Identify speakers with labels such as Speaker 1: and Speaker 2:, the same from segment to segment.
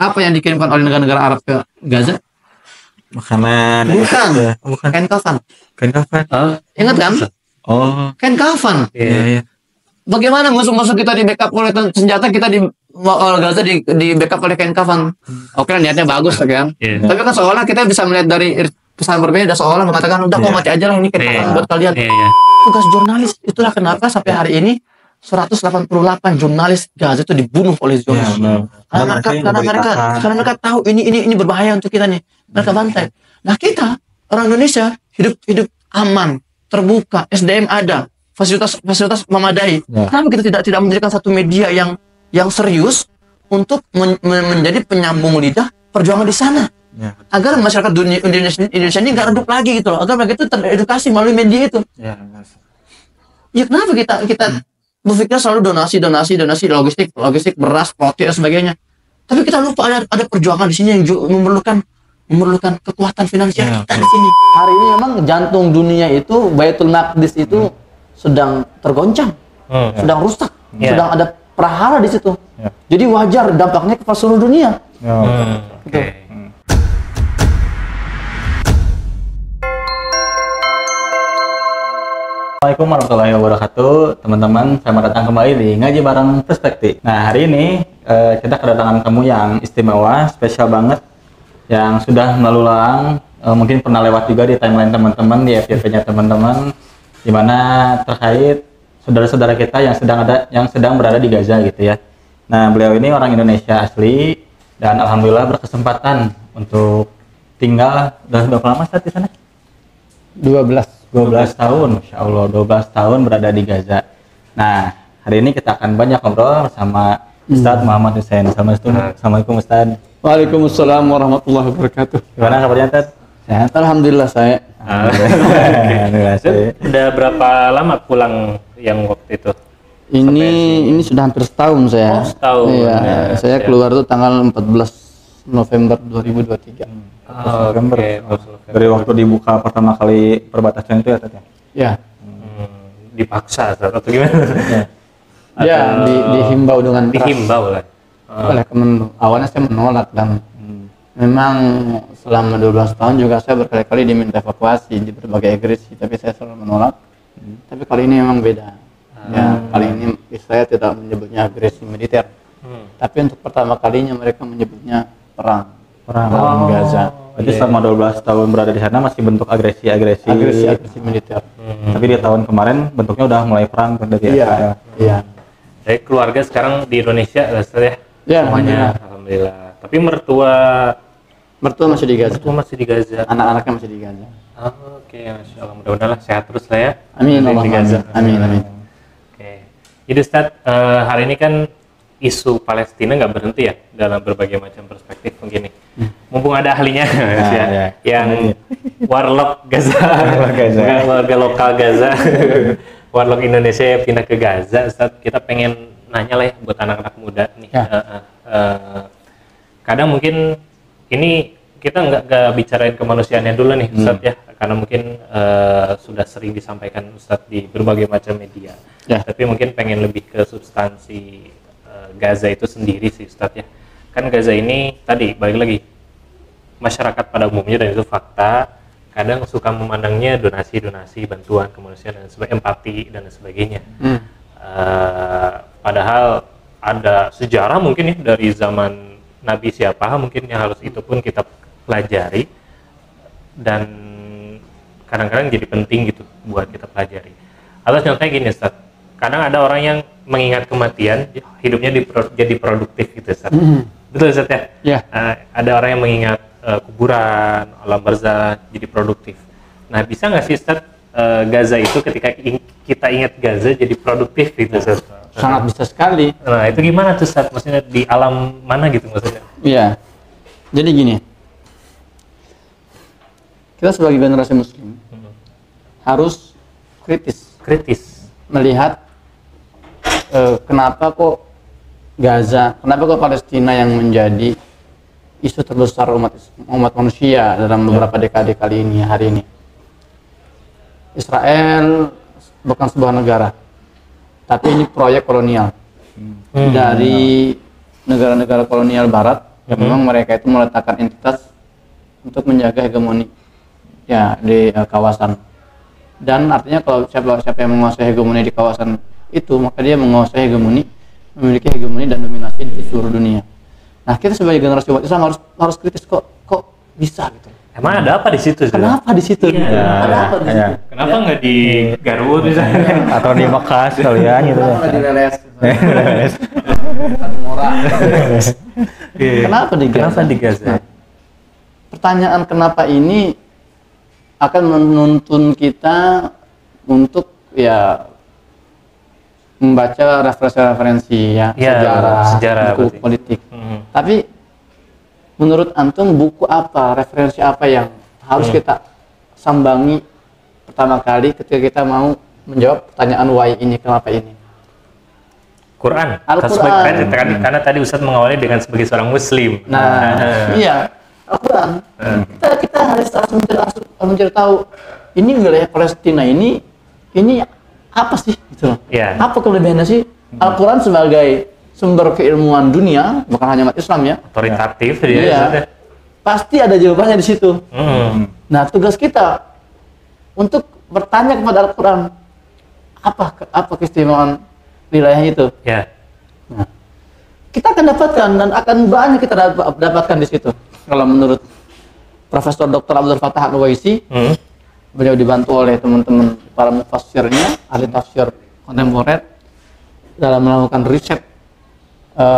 Speaker 1: Apa yang dikirimkan oleh negara-negara Arab ke Gaza?
Speaker 2: Makanan.
Speaker 1: Bukan. Kain kafan. Ingat kan?
Speaker 2: Oh.
Speaker 1: Kain kafan.
Speaker 2: Iya.
Speaker 1: Bagaimana musuh-musuh kita di backup oleh senjata, kita di Gaza di backup oleh kain kafan. Oke, niatnya bagus kan. Tapi kan seolah kita bisa melihat dari pesan berbeda, seolah mengatakan udah kok mati aja lah, ini kain kafan buat kalian. Tugas jurnalis, itulah kenapa sampai hari ini 188 jurnalis Gaza itu dibunuh oleh Zionis. Karena mereka tahu ini berbahaya untuk kita nih. Mereka bantai. Nah, kita orang Indonesia hidup aman, terbuka, SDM ada, fasilitas memadai. Kenapa kita tidak mendirikan satu media yang serius untuk menjadi penyambung lidah perjuangan di sana? Agar masyarakat Indonesia ini nggak redup lagi gitu loh. Agar mereka itu teredukasi melalui media itu. Ya kenapa kita berpikir selalu donasi logistik beras, roti dan sebagainya. Tapi kita lupa ada perjuangan di sini yang memerlukan kekuatan finansial kita di sini. Hari ini memang jantung dunia itu, Baitul Maqdis itu sedang tergoncang, sedang rusak, sedang ada prahara di situ. Jadi wajar dampaknya ke seluruh dunia.
Speaker 2: Assalamualaikum warahmatullahi wabarakatuh, teman-teman. Selamat datang kembali di Ngaji Bareng Perspektif. Nah, hari ini kita kedatangan tamu yang istimewa, spesial banget, yang sudah melalulang, mungkin pernah lewat juga di timeline teman-teman, di FYP-nya teman-teman, di mana terkait saudara-saudara kita yang sedang berada di Gaza gitu ya. Nah, beliau ini orang Indonesia asli dan alhamdulillah berkesempatan untuk tinggal sudah berapa lama saat di sana? 12 tahun, Masya Allah, 12 tahun berada di Gaza. Nah, hari ini kita akan banyak ngobrol bersama Ustadz Muhammad Hussein. Assalamualaikum Ustadz.
Speaker 3: Waalaikumsalam warahmatullahi wabarakatuh.
Speaker 2: Gimana kabarnya Ustadz?
Speaker 3: Sehat? Alhamdulillah saya.
Speaker 2: Alhamdulillah saya.
Speaker 4: Udah berapa lama pulang yang waktu itu?
Speaker 3: Ini sudah hampir setahun saya.
Speaker 4: Oh, setahun.
Speaker 3: Iya, saya keluar tuh tanggal 14 November 2023.
Speaker 2: November. Dari waktu dibuka pertama kali perbatasan itu ya Tati?
Speaker 3: Ya.
Speaker 4: Dipaksa atau gimana?
Speaker 3: Ya, dihimbau dengan keras.
Speaker 4: Dihimbau lah.
Speaker 3: Oleh Kemenlu. Awalnya saya menolak dan memang selama 12 tahun juga saya berkali-kali diminta evakuasi di berbagai agresi, tapi saya selalu menolak. Tapi kali ini memang beda. Ya, kali ini Israel tidak menyebutnya agresi militer. Tapi untuk pertama kalinya mereka menyebutnya perang Gaza.
Speaker 2: Jadi selama 12 tahun berada di sana masih bentuk agresi
Speaker 3: militer.
Speaker 2: Tapi di tahun kemarin bentuknya udah mulai perang dari Israel.
Speaker 3: Iya.
Speaker 4: Jadi keluarga sekarang di Indonesia lah ya?
Speaker 3: Ya,
Speaker 4: Semuanya alhamdulillah. Tapi mertua
Speaker 3: masih di Gaza.
Speaker 4: Masih di Gaza.
Speaker 3: Anak-anaknya masih di Gaza.
Speaker 4: Oke, Masya Allah. Mudah-mudahan lah sehat terus lah ya.
Speaker 3: Amin.
Speaker 4: Di Gaza.
Speaker 3: Amin.
Speaker 4: Oke. Jadi Ustadz, hari ini kan isu Palestina nggak berhenti ya dalam berbagai macam perspektif begini. Mumpung ada ahlinya yang warlock Gaza, warga lokal Gaza, warlock Indonesia yang pindah ke Gaza. Ustadz, kita pengen nanya lah ya buat anak-anak muda nih. Kadang mungkin ini kita nggak bicarain kemanusiaannya dulu nih Ustadz ya, karena mungkin sudah sering disampaikan Ustadz di berbagai macam media. Tapi mungkin pengen lebih ke substansi Gaza itu sendiri sih Ustadz ya. Kan Gaza ini tadi balik lagi masyarakat pada umumnya, dan itu fakta, kadang suka memandangnya donasi bantuan kemanusiaan dan empati dan sebagainya. Padahal ada sejarah mungkin ya dari zaman Nabi siapa mungkin yang harus itu pun kita pelajari, dan kadang-kadang jadi penting gitu buat kita pelajari. Atau contohnya gini Ustadz, kadang ada orang yang mengingat kematian, hidupnya jadi produktif gitu Ustaz. Betul Ustaz ya?
Speaker 3: Ya.
Speaker 4: Ada orang yang mengingat kuburan, alam barzah, jadi produktif. Nah, bisa nggak sih Ustaz, Gaza itu ketika kita ingat Gaza jadi produktif gitu Ustaz?
Speaker 3: Sangat bisa sekali.
Speaker 4: Nah, itu gimana tuh Ustaz? Maksudnya di alam mana gitu maksudnya?
Speaker 3: Iya. Jadi gini, kita sebagai generasi muslim harus kritis melihat kenapa kok Gaza, kenapa kok Palestina yang menjadi isu terbesar umat manusia dalam beberapa dekade kali ini, hari ini. Israel bukan sebuah negara, tapi ini proyek kolonial dari negara-negara kolonial barat Ya, memang mereka itu meletakkan entitas untuk menjaga hegemoni ya di kawasan. Dan artinya kalau siapa yang menguasai hegemoni di kawasan itu, maka dia menguasai hegemoni, memiliki hegemoni dan dominasi di seluruh dunia. Nah, kita sebagai generasi umat Islam harus kritis, kok bisa gitu.
Speaker 4: Emang ada apa di situ?
Speaker 3: Kenapa di situ?
Speaker 4: Iya.
Speaker 3: Ada apa di situ?
Speaker 4: Kenapa nggak di Garut misalnya?
Speaker 2: Atau di Mekah sekalian gitu ya.
Speaker 3: Kenapa di Leles? Murah. Kenapa di Gaza?
Speaker 4: Kenapa di Gaza?
Speaker 3: Nah, pertanyaan kenapa ini akan menuntun kita untuk ya membaca referensi-referensi ya, sejarah buku politik. Tapi menurut antum buku apa, referensi apa yang harus kita sambangi pertama kali ketika kita mau menjawab pertanyaan why ini, kenapa ini?
Speaker 4: Quran.
Speaker 3: Al-Quran.
Speaker 4: Karena tadi Ustadz mengawali dengan sebagai seorang Muslim.
Speaker 3: Nah, iya, Al-Quran. Kita harus mencari tahu ini wilayah Palestina ini apa sih gitu loh.
Speaker 4: Yeah.
Speaker 3: Apa kelebihannya sih? Al-Quran sebagai sumber keilmuan dunia, bukan hanya umat Islam ya.
Speaker 4: Otoritatif
Speaker 3: Iya.
Speaker 4: dia.
Speaker 3: Pasti ada jawabannya di situ. Nah, tugas kita untuk bertanya kepada Al-Quran, apa keistimewaan wilayah itu?
Speaker 4: Ya.
Speaker 3: Nah, kita akan dapatkan dan akan banyak kita dapatkan di situ. Kalau menurut Profesor Dr. Abdul Fattah Al-Waisi, beliau dibantu oleh teman-teman para mufassirnya, ahli tafsir kontemporer dalam melakukan riset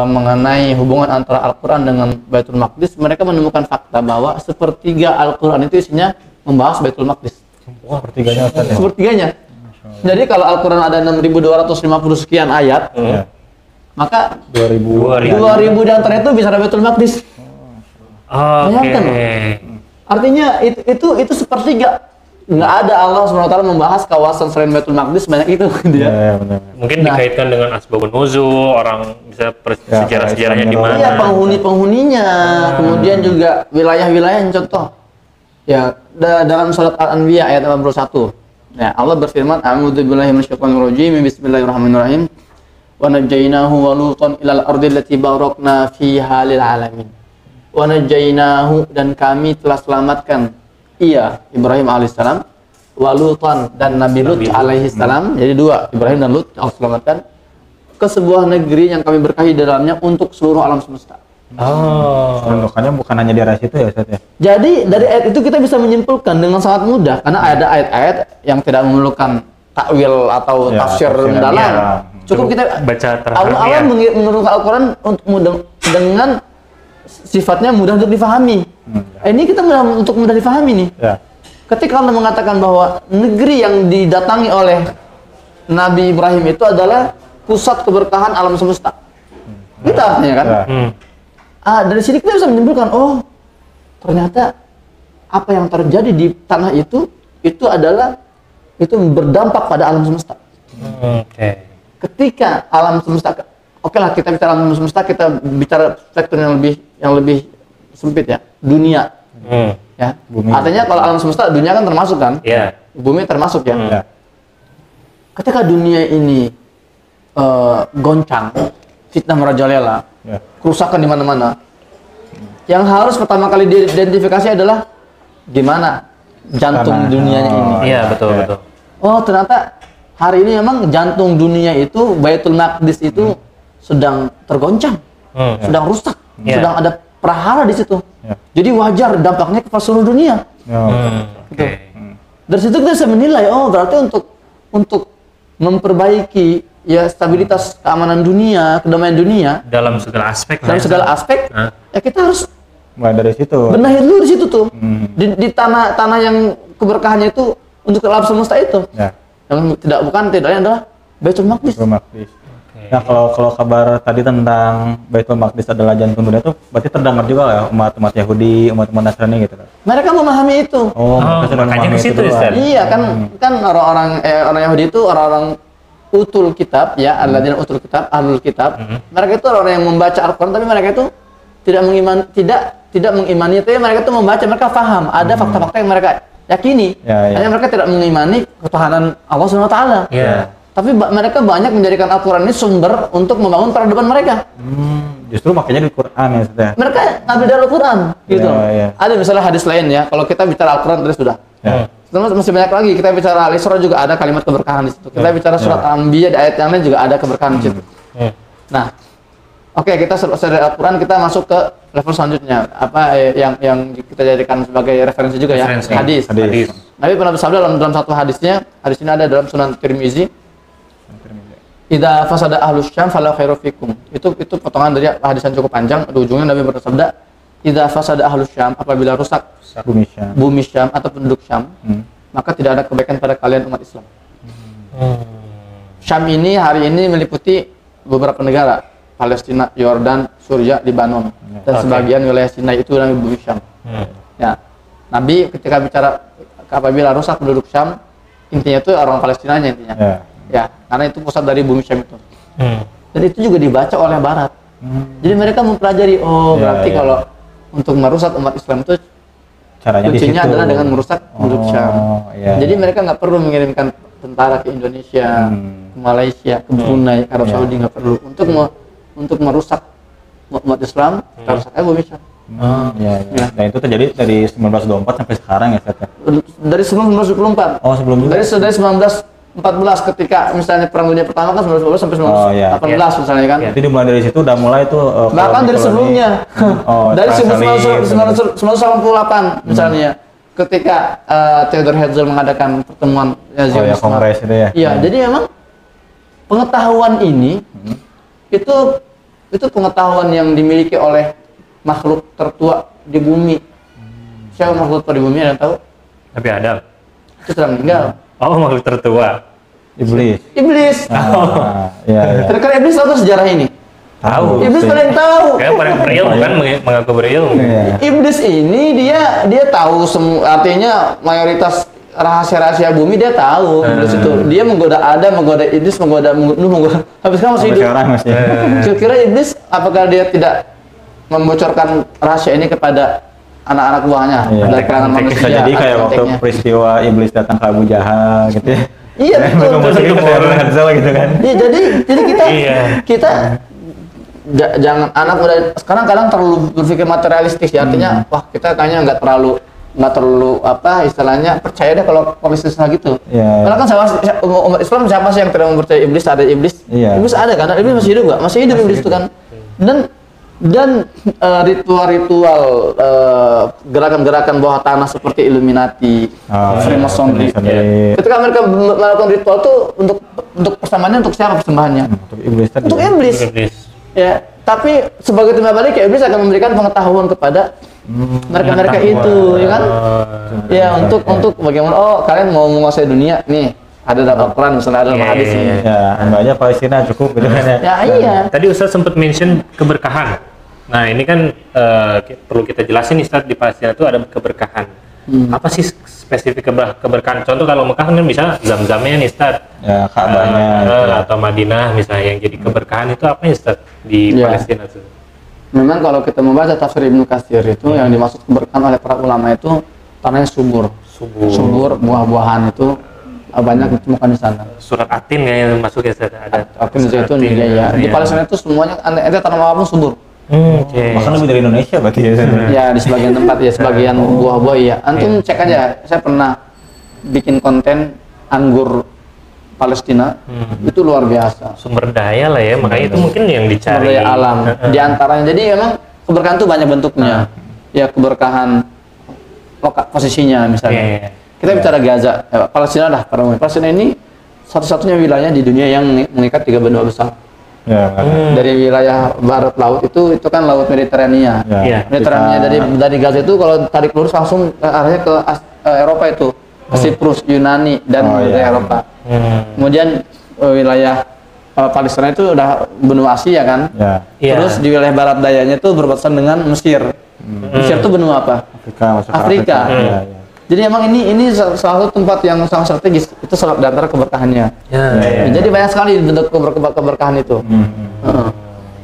Speaker 3: mengenai hubungan antara Al-Quran dengan Baitul Maqdis. Mereka menemukan fakta bahwa sepertiga Al-Quran itu isinya membahas Baitul Maqdis.
Speaker 2: Wah, sepertiganya Ustaz ya.
Speaker 3: Sepertiganya. Jadi kalau Al-Quran ada 6.250 sekian ayat, maka
Speaker 2: 2000
Speaker 3: di antara itu bisa ada Baitul Maqdis. Bayangkan loh. Artinya itu sepertiga. Nggak ada Allah SWT membahas kawasan selain Baitul Maqdis banyak itu.
Speaker 2: Iya, benar.
Speaker 4: Mungkin dikaitkan dengan asbabun nuzul, orang bisa sejarah-sejarahnya di mana.
Speaker 3: Iya, penghuni-penghuninya, kemudian juga wilayah-wilayah yang contoh. Ya, dalam surat Al-Anbiya ayat 81. Ya, Allah berfirman, "A'udzubillahi minasyaitonir rajim. Bismillahirrahmanirrahim. Wa najjaynahu wa lutan ilal ardi allati barakna fiha lil alamin." Wa najjaynahu, dan kami telah selamatkan Ibrahim alaihissalam, wa Lutan, dan Nabi Lut alaihissalam. Jadi dua, Ibrahim dan Lut Allah selamatkan ke sebuah negeri yang kami berkahi dalamnya untuk seluruh alam semesta.
Speaker 2: Penundukannya bukan hanya di area situ ya Ustaz ya.
Speaker 3: Jadi dari ayat itu kita bisa menyimpulkan dengan sangat mudah, karena ada ayat-ayat yang tidak memerlukan takwil atau tafsir mendalam. Cukup kita
Speaker 4: baca
Speaker 3: Allah menurunkan Al-Quran dengan sifatnya mudah untuk difahami. Ini kita untuk mudah difahami nih.
Speaker 2: Ya.
Speaker 3: Ketika Allah mengatakan bahwa negeri yang didatangi oleh Nabi Ibrahim itu adalah pusat keberkahan alam semesta. Itu artinya kan? Dari sini kita bisa menyimpulkan, oh ternyata apa yang terjadi di tanah itu berdampak pada alam semesta. Ketika alam semesta, oke lah kita bicara alam semesta, kita bicara sektor yang lebih sempit ya, dunia. Ya. Bumi. Artinya kalau alam semesta, dunia kan termasuk kan?
Speaker 4: Yeah.
Speaker 3: Bumi termasuk ya. Ketika dunia ini goncang, fitnah merajalela, kerusakan di mana-mana, yang harus pertama kali diidentifikasi adalah gimana jantung dunianya ini.
Speaker 4: Iya, betul.
Speaker 3: Oh, ternyata hari ini memang jantung dunia itu, Baitul Maqdis itu sedang tergoncang, sedang rusak, sedang ada prahara di situ. Jadi wajar dampaknya ke seluruh dunia. Gitu. Dari situ kita bisa menilai, oh berarti untuk memperbaiki ya stabilitas keamanan dunia, kedamaian dunia
Speaker 4: dalam segala aspek.
Speaker 3: Ya kita harus
Speaker 2: mulai dari situ.
Speaker 3: benahi dulu di situ tuh. Di tanah yang keberkahannya itu untuk alam semesta itu. Yang tidak lain adalah Baitul Maqdis.
Speaker 2: Nah, kalau kabar tadi tentang Baitul Maqdis adalah jantung dunia itu berarti terdengar juga ya umat Yahudi, umat Nasrani gitu kan.
Speaker 3: Mereka memahami itu.
Speaker 4: Makanya ke situ Ustaz.
Speaker 3: Iya kan orang Yahudi itu orang utul kitab ya, alladzina utul kitab, ahlul kitab. Mereka itu orang yang membaca Al-Qur'an, tapi mereka itu tidak mengimani itu, mereka itu membaca, mereka paham ada fakta-fakta yang mereka yakini. Hanya mereka tidak mengimani ketuhanan Allah Subhanahu wa taala. Tapi mereka banyak menjadikan Al-Quran ini sumber untuk membangun peradaban mereka.
Speaker 2: Justru makanya di Quran ya sudah.
Speaker 3: Mereka ngambil dari Al-Quran gitu.
Speaker 2: Iya.
Speaker 3: Ada misalnya hadis lain ya. Kalau kita bicara Al-Quran tadi sudah. Terus masih banyak lagi. Kita bicara Al-Isra juga ada kalimat keberkahan di situ. Kita bicara surat Al-Anbiya di ayat yang lain juga ada keberkahan di situ. Nah, oke, kita selesai dari Al-Quran, kita masuk ke level selanjutnya. Apa yang kita jadikan sebagai referensi juga ya? Hadis. Nabi pernah bersabda dalam satu hadisnya. Hadis ini ada dalam Sunan Tirmizi. Idza fasada ahlus syam fala khairu fikum. Itu potongan dari hadis yang cukup panjang. Di ujungnya Nabi bersabda, idza fasada ahlus syam, apabila rusak bumi Syam atau penduduk Syam, maka tidak ada kebaikan pada kalian umat Islam. Syam ini hari ini meliputi beberapa negara, Palestina, Yordan, Suriah, Lebanon, dan sebagian wilayah Sinai itu namanya bumi Syam. Ya, Nabi ketika bicara apabila rusak penduduk Syam, intinya itu orang Palestinanya intinya. Ya, karena itu pusat dari bumi Syam itu. Dan itu juga dibaca oleh Barat. Jadi mereka mempelajari, berarti kalau untuk merusak umat Islam itu
Speaker 2: caranya
Speaker 3: kuncinya adalah dengan merusak penduduk Syam. Jadi mereka nggak perlu mengirimkan tentara ke Indonesia, ke Malaysia, ke Brunei, Arab Saudi, nggak perlu untuk merusak umat Islam, kita rusak aja bumi Syam.
Speaker 2: Nah itu terjadi dari 1924 sampai sekarang ya, Ustaz?
Speaker 3: Dari 1924.
Speaker 2: Sebelum juga?
Speaker 3: Dari 1914 ketika misalnya Perang Dunia Pertama kan 1914 sampai 1918 misalnya kan.
Speaker 2: Jadi dimulai dari situ udah mulai tuh
Speaker 3: bahkan dari sebelumnya. Dari 1988 misalnya ketika Theodor Herzl mengadakan pertemuan
Speaker 2: kongres itu ya.
Speaker 3: Iya, jadi memang pengetahuan ini itu pengetahuan yang dimiliki oleh makhluk tertua di bumi. Siapa makhluk tertua di bumi, ada yang tahu?
Speaker 4: Nabi Adam.
Speaker 3: Itu sudah meninggal.
Speaker 4: Makhluk tertua.
Speaker 3: Iblis.
Speaker 2: Iya.
Speaker 3: Kira-kira Iblis tahu sejarah ini?
Speaker 2: Tahu.
Speaker 3: Iblis paling tahu.
Speaker 4: Kayak paling berilmu kan, mengaku berilmu.
Speaker 3: Iblis ini dia tahu semua, artinya mayoritas rahasia-rahasia bumi dia tahu. Iblis itu dia menggoda Iblis, menggoda habis sekarang masih hidup. Kira-kira Iblis apakah dia tidak membocorkan rahasia ini kepada anak-anak buahnya dari kalangan manusia?
Speaker 2: Bisa jadi kayak waktu peristiwa Iblis datang ke Abu Jahal gitu ya.
Speaker 3: Iya betul.
Speaker 2: Gitu kan.
Speaker 3: Iya jadi kita jangan anak muda sekarang kadang terlalu berpikir materialistis ya, artinya wah kita kayaknya nggak terlalu istilahnya percaya deh kalau Islam gitu. Karena kan umat Islam siapa sih yang tidak mempercayai Iblis? Ada Iblis. Iblis ada kan? Iblis masih hidup nggak? Masih hidup Iblis itu kan. Dan ritual-ritual gerakan-gerakan bawah tanah seperti Illuminati, Freemasonry. Ketika mereka melakukan ritual itu untuk persamaannya untuk siapa persembahannya? Untuk Iblis. Ya, tapi sebagai timbal balik Iblis akan memberikan pengetahuan kepada mereka itu, ya kan? Ya, untuk bagaimana kalian mau menguasai dunia nih. Ada dalam Al-Quran, misalnya ada dalam hadis ini.
Speaker 2: Aja Palestina cukup gitu kan ya.
Speaker 3: Iya.
Speaker 4: Tadi Ustaz sempat mention keberkahan. Nah ini kan perlu kita jelasin nih Ustaz, di Palestina itu ada keberkahan. Apa sih spesifik keberkahan? Contoh kalau Mekah kan bisa zam-zamnya nih Ustaz.
Speaker 2: Ya, Ka'bahnya.
Speaker 4: Atau Madinah misalnya yang jadi keberkahan itu apa ya Ustaz di Palestina itu?
Speaker 3: Memang kalau kita membaca tafsir Ibnu Katsir itu yang dimaksud keberkahan oleh para ulama itu tanahnya subur, buah-buahan itu banyak ditemukan di sana.
Speaker 4: Surat Atin kayaknya masuk ya Ustaz, ada.
Speaker 3: Atin Zaitun ya. Di Palestina itu semuanya ente tanam apapun subur.
Speaker 2: Bahkan lebih dari Indonesia berarti ya.
Speaker 3: Ya di sebagian tempat ya, sebagian buah-buah ya. Antum cek aja, saya pernah bikin konten anggur Palestina, itu luar biasa.
Speaker 4: Sumber daya lah ya, makanya itu mungkin yang dicari.
Speaker 3: Sumber daya alam. Di antaranya, jadi memang keberkahan itu banyak bentuknya. Ya keberkahan posisinya misalnya. Kita bicara Gaza, Palestina lah. Palestina ini satu-satunya wilayah di dunia yang mengikat 3 benua besar. Dari wilayah barat laut itu kan laut Mediterania. Mediterania dari Gaza itu kalau tarik lurus langsung arahnya ke Eropa itu, ke Siprus, Yunani dan Eropa. Kemudian wilayah Palestina itu udah benua Asia kan. Terus di wilayah barat dayanya itu berbatasan dengan Mesir. Mesir itu benua apa? Afrika. Jadi emang ini salah satu tempat yang sangat strategis, itu salah di antara keberkahannya. Jadi banyak sekali bentuk keberkahan itu.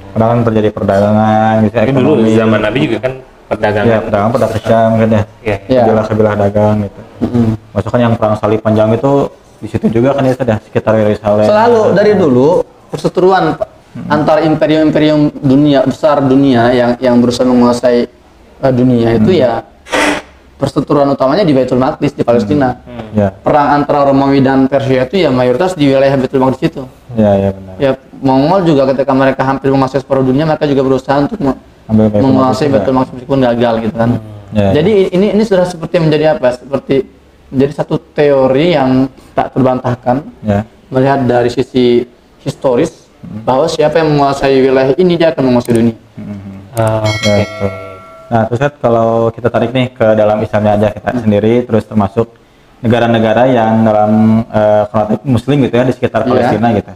Speaker 2: Karena kan terjadi perdagangan, gitu.
Speaker 4: Tapi dulu zaman Nabi juga kan perdagangan.
Speaker 2: Iya, perdagangan pada kecam kan ya. Kabilah-kabilah dagang gitu. Maksudnya yang perang salib panjang itu di situ juga kan ya sudah sekitar Yerusalem.
Speaker 3: Selalu dari dulu perseteruan antara imperium-imperium dunia yang berusaha menguasai dunia itu ya perseteruan utamanya di Baitul Maqdis di Palestina.
Speaker 2: Ya.
Speaker 3: Perang antara Romawi dan Persia itu ya mayoritas di wilayah Baitul Maqdis itu.
Speaker 2: Ya benar.
Speaker 3: Ya Mongol juga ketika mereka hampir menguasai separuh dunia, mereka juga berusaha untuk menguasai Baitul Maqdis meskipun gagal gitu kan. Jadi ini sudah seperti menjadi apa? Seperti menjadi satu teori yang tak terbantahkan. Melihat dari sisi historis bahwa siapa yang menguasai wilayah ini dia akan menguasai dunia.
Speaker 2: Nah, terus kan kalau kita tarik nih ke dalam Islamnya aja kita sendiri, terus termasuk negara-negara yang dalam konteks Muslim gitu ya di sekitar Palestina gitu.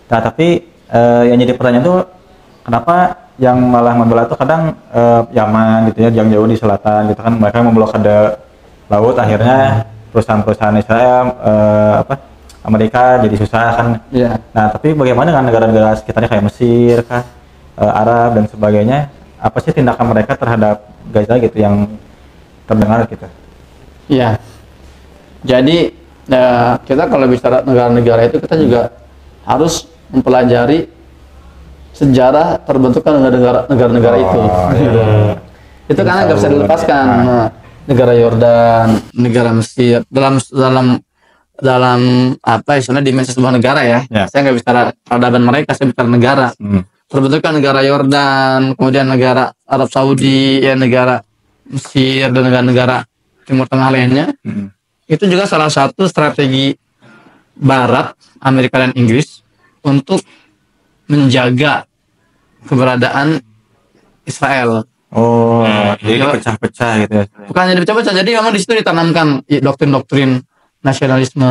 Speaker 2: Nah, tapi yang jadi pertanyaan tuh kenapa yang malah membela tuh kadang Yaman gitu ya, yang jauh di selatan gitu kan, mereka memblokade laut, akhirnya perusahaan-perusahaan Israel Amerika jadi susah kan. Nah, tapi bagaimana dengan negara-negara sekitarnya kayak Mesir kah, Arab dan sebagainya? Apa sih tindakan mereka terhadap Gaza gitu yang terdengar gitu?
Speaker 3: Iya. Jadi kita kalau bicara negara-negara itu kita juga harus mempelajari sejarah terbentuknya negara-negara itu. Itu karena nggak bisa dilepaskan. Negara Yordan, negara Mesir dalam apa istilahnya dimensi sebuah negara ya. Saya nggak bicara peradaban mereka, saya bicara negara. Terbentukkan negara Yordan, kemudian negara Arab Saudi, ya negara Mesir dan negara-negara Timur Tengah lainnya. Itu juga salah satu strategi Barat, Amerika dan Inggris untuk menjaga keberadaan Israel.
Speaker 2: Jadi pecah-pecah gitu ya.
Speaker 3: Bukan jadi pecah-pecah, jadi memang di situ ditanamkan doktrin-doktrin nasionalisme.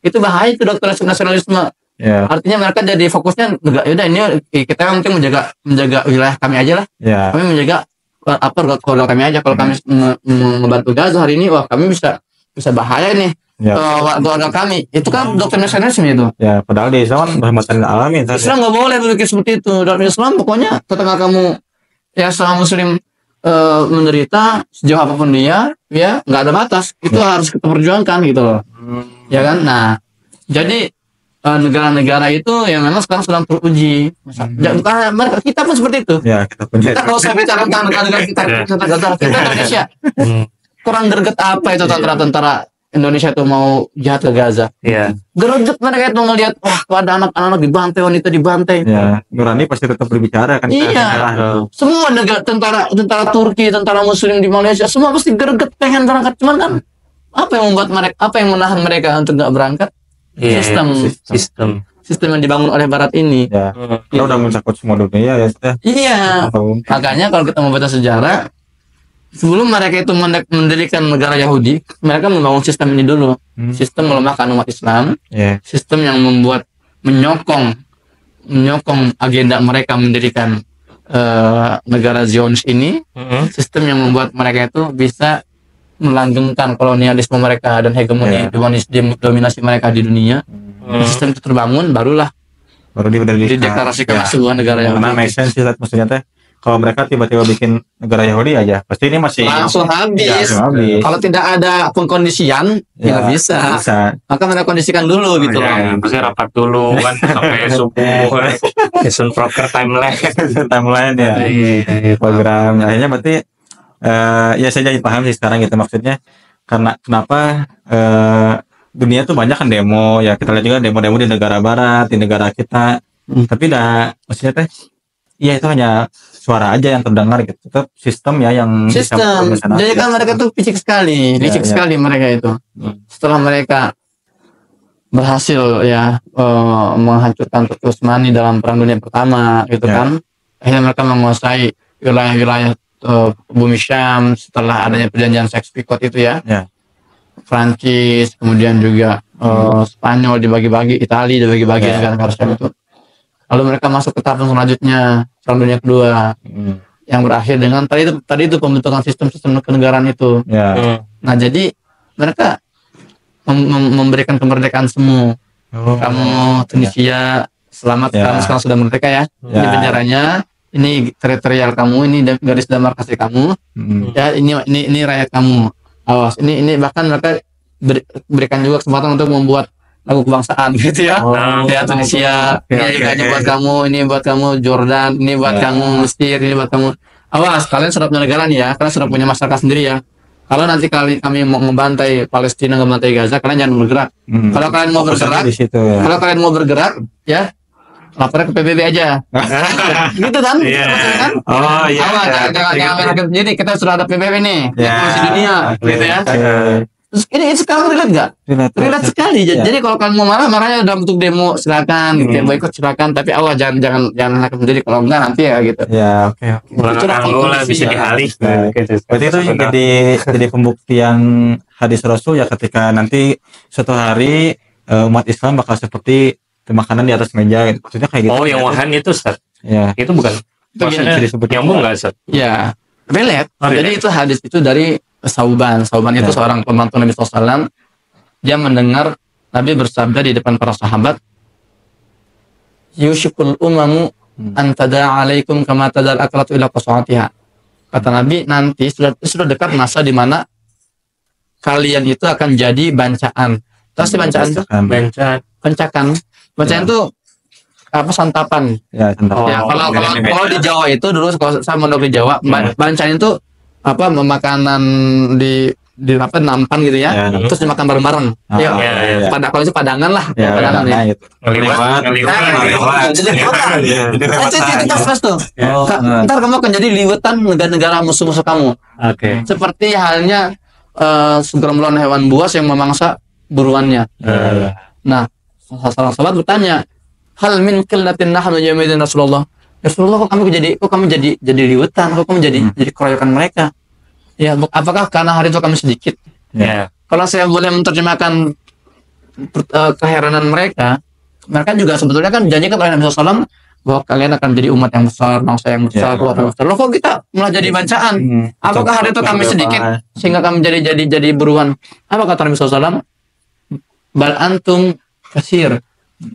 Speaker 3: Itu bahaya itu doktrin nasionalisme. Artinya mereka jadi fokusnya yaudah ini kita yang penting menjaga wilayah kami aja lah. Kami menjaga keluarga kami aja. Kalau kami membantu Gaza hari ini, wah kami bisa bahaya nih keluarga kami. Itu kan doktrin nasionalisme itu.
Speaker 2: Padahal di Islam rahmatan alamin.
Speaker 3: Islam nggak boleh berpikir seperti itu. Dalam Islam pokoknya tetangga kamu ya selama Muslim menderita sejauh apapun dia, ya nggak ada batas. Itu harus kita perjuangkan gitu loh. Ya kan. Nah, jadi negara-negara itu yang memang sekarang sedang teruji. Bukan mereka, kita pun seperti itu. Kita kalau saya bicara tentang negara-negara kita Indonesia, kurang greget apa itu tentara Indonesia itu mau jihad ke Gaza. Greget mereka itu ngelihat, wah ada anak-anak dibantai, wanita dibantai.
Speaker 2: Nurani pasti tetap berbicara kan.
Speaker 3: Semua negara tentara Turki, tentara Muslim di Malaysia, semua pasti greget pengen berangkat. Cuman kan apa yang membuat mereka, apa yang menahan mereka untuk nggak berangkat? Sistem yang dibangun oleh Barat ini.
Speaker 2: Kita udah mencakup semua dunia ya.
Speaker 3: Makanya kalau kita membaca sejarah, sebelum mereka itu mendirikan negara Yahudi, mereka membangun sistem ini dulu. Sistem melemahkan umat Islam. Sistem yang menyokong agenda mereka mendirikan negara Zionis ini. Sistem yang membuat mereka itu bisa melanggengkan kolonialisme mereka dan hegemoni dominasi mereka di dunia. Sistem itu terbangun, baru dideklarasikan sebuah negara Yahudi.
Speaker 2: Karena make sense sih maksudnya teh. Kalau mereka tiba-tiba bikin negara Yahudi aja, pasti ini masih
Speaker 3: langsung habis. Kalau tidak ada pengkondisian, nggak bisa. Maka mereka kondisikan dulu gitu loh.
Speaker 4: Pasti rapat dulu kan sampai subuh. Season proper timeline
Speaker 2: ya. Program. Akhirnya berarti ya saya jadi paham sih sekarang gitu maksudnya, karena kenapa dunia tuh banyak kan demo ya, kita lihat juga demo-demo di negara Barat, di negara kita, tapi maksudnya teh ya itu hanya suara aja yang terdengar gitu. Tetap sistem ya yang
Speaker 3: sistem. Jadi kan mereka tuh licik sekali mereka itu. Setelah mereka berhasil ya menghancurkan Turki Utsmani dalam Perang Dunia Pertama gitu kan, akhirnya mereka menguasai wilayah-wilayah bumi Syam setelah adanya perjanjian Sykes-Picot itu ya. Prancis, kemudian juga Spanyol dibagi-bagi, Italia dibagi-bagi negara-negara Syam itu. Lalu mereka masuk ke tahap selanjutnya, Perang Dunia Kedua, yang berakhir dengan tadi itu pembentukan sistem kenegaraan itu. Nah, jadi mereka memberikan kemerdekaan semua. Kamu Tunisia, selamat kamu sekarang sudah merdeka ya. Ini penjaranya, ini teritorial kamu, ini garis demarkasi kamu. Ya, ini rakyat kamu. Awas, ini bahkan mereka
Speaker 1: berikan juga kesempatan untuk membuat lagu kebangsaan gitu ya. Ya Tunisia, ini hanya buat kamu, ini buat kamu Jordan, ini buat kamu Mesir, ini buat kamu. Awas, kalian sudah punya negara nih ya, kalian sudah punya masyarakat sendiri ya. Kalau nanti kami mau membantai Palestina, membantai Gaza, kalian jangan bergerak. Kalau kalian mau bergerak, kalau kalian mau bergerak, ya lapornya ke PBB aja. Gitu kan? Kan?
Speaker 2: Oh iya.
Speaker 1: Jangan mereka sendiri, kita sudah ada PBB nih, Polisi Dunia, gitu ya. Terus ini sekarang relate nggak? Relate sekali. Jadi kalau kalian mau marahnya dalam bentuk demo silakan, gitu ya. Boikot silakan. Tapi awas jangan hakim sendiri. Kalau enggak nanti ya gitu.
Speaker 2: Ya oke.
Speaker 4: Lah bisa dialih.
Speaker 2: Berarti itu jadi pembuktian hadis Rasul ya, ketika nanti suatu hari umat Islam bakal seperti makanan di atas meja. Maksudnya kayak gitu.
Speaker 4: Oh yang wahan itu Ustaz.
Speaker 2: Ya.
Speaker 4: Itu bukan. Maksudnya nyambung nggak Ustaz?
Speaker 1: Ya relate. Jadi itu hadis itu dari Sauban itu seorang pembantu Nabi SAW. Dia mendengar Nabi bersabda di depan para sahabat, yushikul umamu antada alaikum kama tadal aklatu ila qasatiha. Kata Nabi, nanti sudah dekat masa di mana kalian itu akan jadi bancaan. Terus bancaan itu bancaan itu apa, santapan. Ya, santapan. Ya, kalau di Jawa itu dulu kalau saya mondok di Jawa, bancaan itu apa, makanan di apa, nampan gitu ya, terus dimakan bareng-bareng. Pada kalau itu padangan lah, padangan ya. Kita stres tuh. Ntar kamu akan jadi liwetan negara-negara musuh-musuh kamu. Seperti halnya segerombolan hewan buas yang memangsa buruannya. Nah, salah sahabat bertanya, hal min qillatin nahnu yawmaidin Rasulullah. Rasulullah, kok kamu jadi liwetan, kok kamu jadi keroyokan mereka? Ya, apakah karena hari itu kami sedikit? Kalau saya boleh menerjemahkan keheranan mereka juga sebetulnya kan janjikan oleh Nabi SAW bahwa kalian akan jadi umat yang besar, bangsa yang besar, keluarga besar. Loh, kok kita malah jadi bancaan? Apakah hari itu kami sedikit sehingga kami jadi buruan? Apa kata Nabi SAW? Bal antum kasir.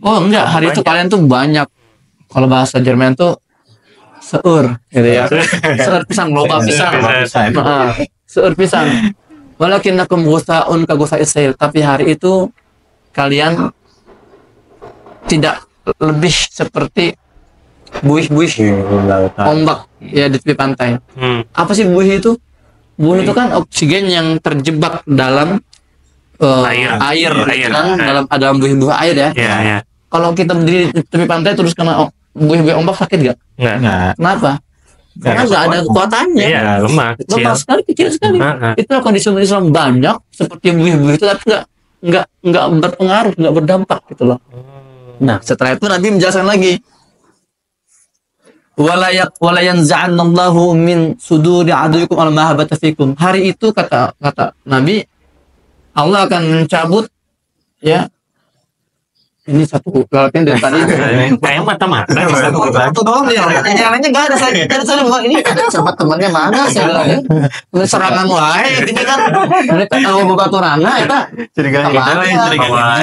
Speaker 1: Oh enggak, hari itu kalian tuh banyak. Kalau bahasa Jerman tuh seur, gitu ya. Seur pisang, loba pisang. Seur pisang. Walakinnakum ghusaun ka ghusa'is sail. Tapi hari itu kalian tidak lebih seperti buih-buih ombak ya di tepi pantai. Apa sih buih itu? Buih itu kan oksigen yang terjebak dalam air kan, dalam buih-buih air ya. Kalau kita berdiri di tepi pantai terus kena buih-buih ombak, sakit gak? Nggak. Kenapa? Karena nggak ada kekuatannya.
Speaker 4: Lemah
Speaker 1: sekali, kecil sekali. Itulah kondisi Islam banyak seperti buih-buih itu, tapi nggak berpengaruh, nggak berdampak gitu loh. Nah, setelah itu Nabi menjelaskan lagi, walayanza'annallahu min suduri aduikum al-mahabbata fikum. Hari itu kata Nabi, Allah akan mencabut ya. Ini satu lalatnya dari tadi.
Speaker 4: Kayak mata-mata.
Speaker 1: Satu doang ya. Yang lainnya nggak ada. Saya bilang ini sama temannya mana? Saya bilang ini serangan wae. Ini kan mereka tahu buka turana itu.
Speaker 4: Curiga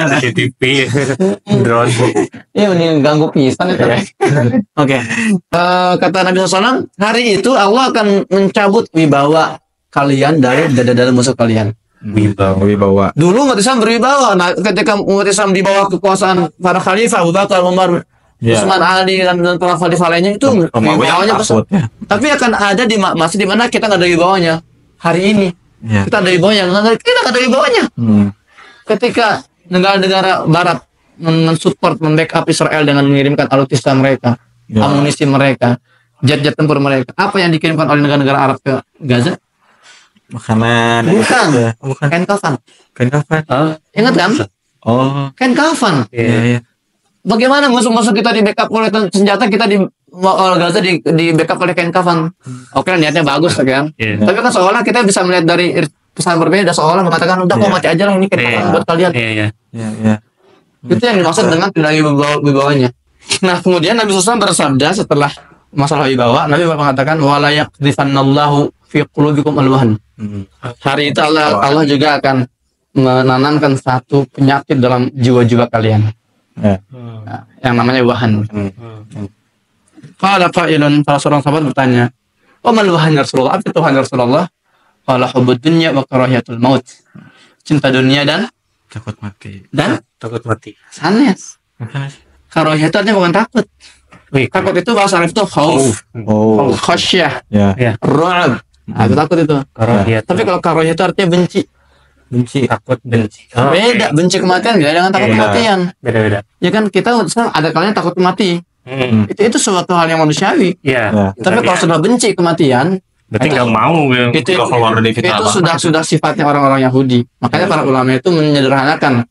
Speaker 4: CCTV, drone.
Speaker 1: Iya, ini ganggu pisan itu. Oke. Kata Nabi SAW, hari itu Allah akan mencabut wibawa kalian dari dada-dada musuh kalian.
Speaker 2: Wibawa.
Speaker 1: Dulu umat Islam berwibawa. Nah, ketika umat Islam di bawah kekuasaan para khalifah Abu Bakar, Umar, Utsman, Ali dan para khalifah lainnya, itu wibawanya besar. Tapi akan ada di masa di mana kita nggak ada wibawanya. Hari ini kita ada wibawanya, kita nggak ada wibawanya. Ketika negara-negara Barat mensupport, membackup Israel dengan mengirimkan alutsista mereka, amunisi mereka, jet-jet tempur mereka, apa yang dikirimkan oleh negara-negara Arab ke Gaza?
Speaker 2: Makanan.
Speaker 1: Bukan. Kain kafan. Ingat kan? Kain kafan.
Speaker 2: Iya.
Speaker 1: Bagaimana musuh-musuh kita di backup oleh senjata, kita di Gaza di backup oleh kain kafan. Oke, niatnya bagus kan. Tapi kan seolah kita bisa melihat dari pesan berbeda, seolah mengatakan udah kok mati aja lah, ini kain kafan buat kalian. Iya. Itu yang dimaksud dengan tidak wibawanya. Nah, kemudian Nabi SAW bersabda setelah masalah wibawa, Nabi mengatakan wala yaqdifannallahu fi qulubikum alwahan. Hari itu Allah juga akan menanamkan satu penyakit dalam jiwa-jiwa kalian. Nah, yang namanya wahan. Qala fa'ilun, salah seorang sahabat bertanya, "Wa mal wahan ya Rasulullah?" Apa itu wahan ya Rasulullah? Qala hubbud dunya wa karahiyatul maut. cinta dunia dan
Speaker 4: Takut mati.
Speaker 1: sanes. Karohiyah itu artinya bukan takut.
Speaker 4: Wih,
Speaker 1: Takut itu bahasa Arab itu khauf, khasyah,
Speaker 2: Ya.
Speaker 1: ru'ab. Aku takut itu.
Speaker 4: karohiyah.
Speaker 1: Tapi kalau karohiyah itu artinya benci.
Speaker 4: takut benci. Oh,
Speaker 1: Beda, benci kematian beda dengan takut
Speaker 2: Iya.
Speaker 1: kematian.
Speaker 4: beda-beda.
Speaker 1: Ya kan kita sekarang ada kalanya takut mati. Itu suatu hal yang manusiawi.
Speaker 4: Iya.
Speaker 1: Tapi kalau sudah benci kematian,
Speaker 4: berarti nggak mau
Speaker 1: itu
Speaker 2: keluar dari kita
Speaker 1: itu
Speaker 2: apa?
Speaker 1: sudah sifatnya orang-orang Yahudi. Makanya para ulama itu menyederhanakan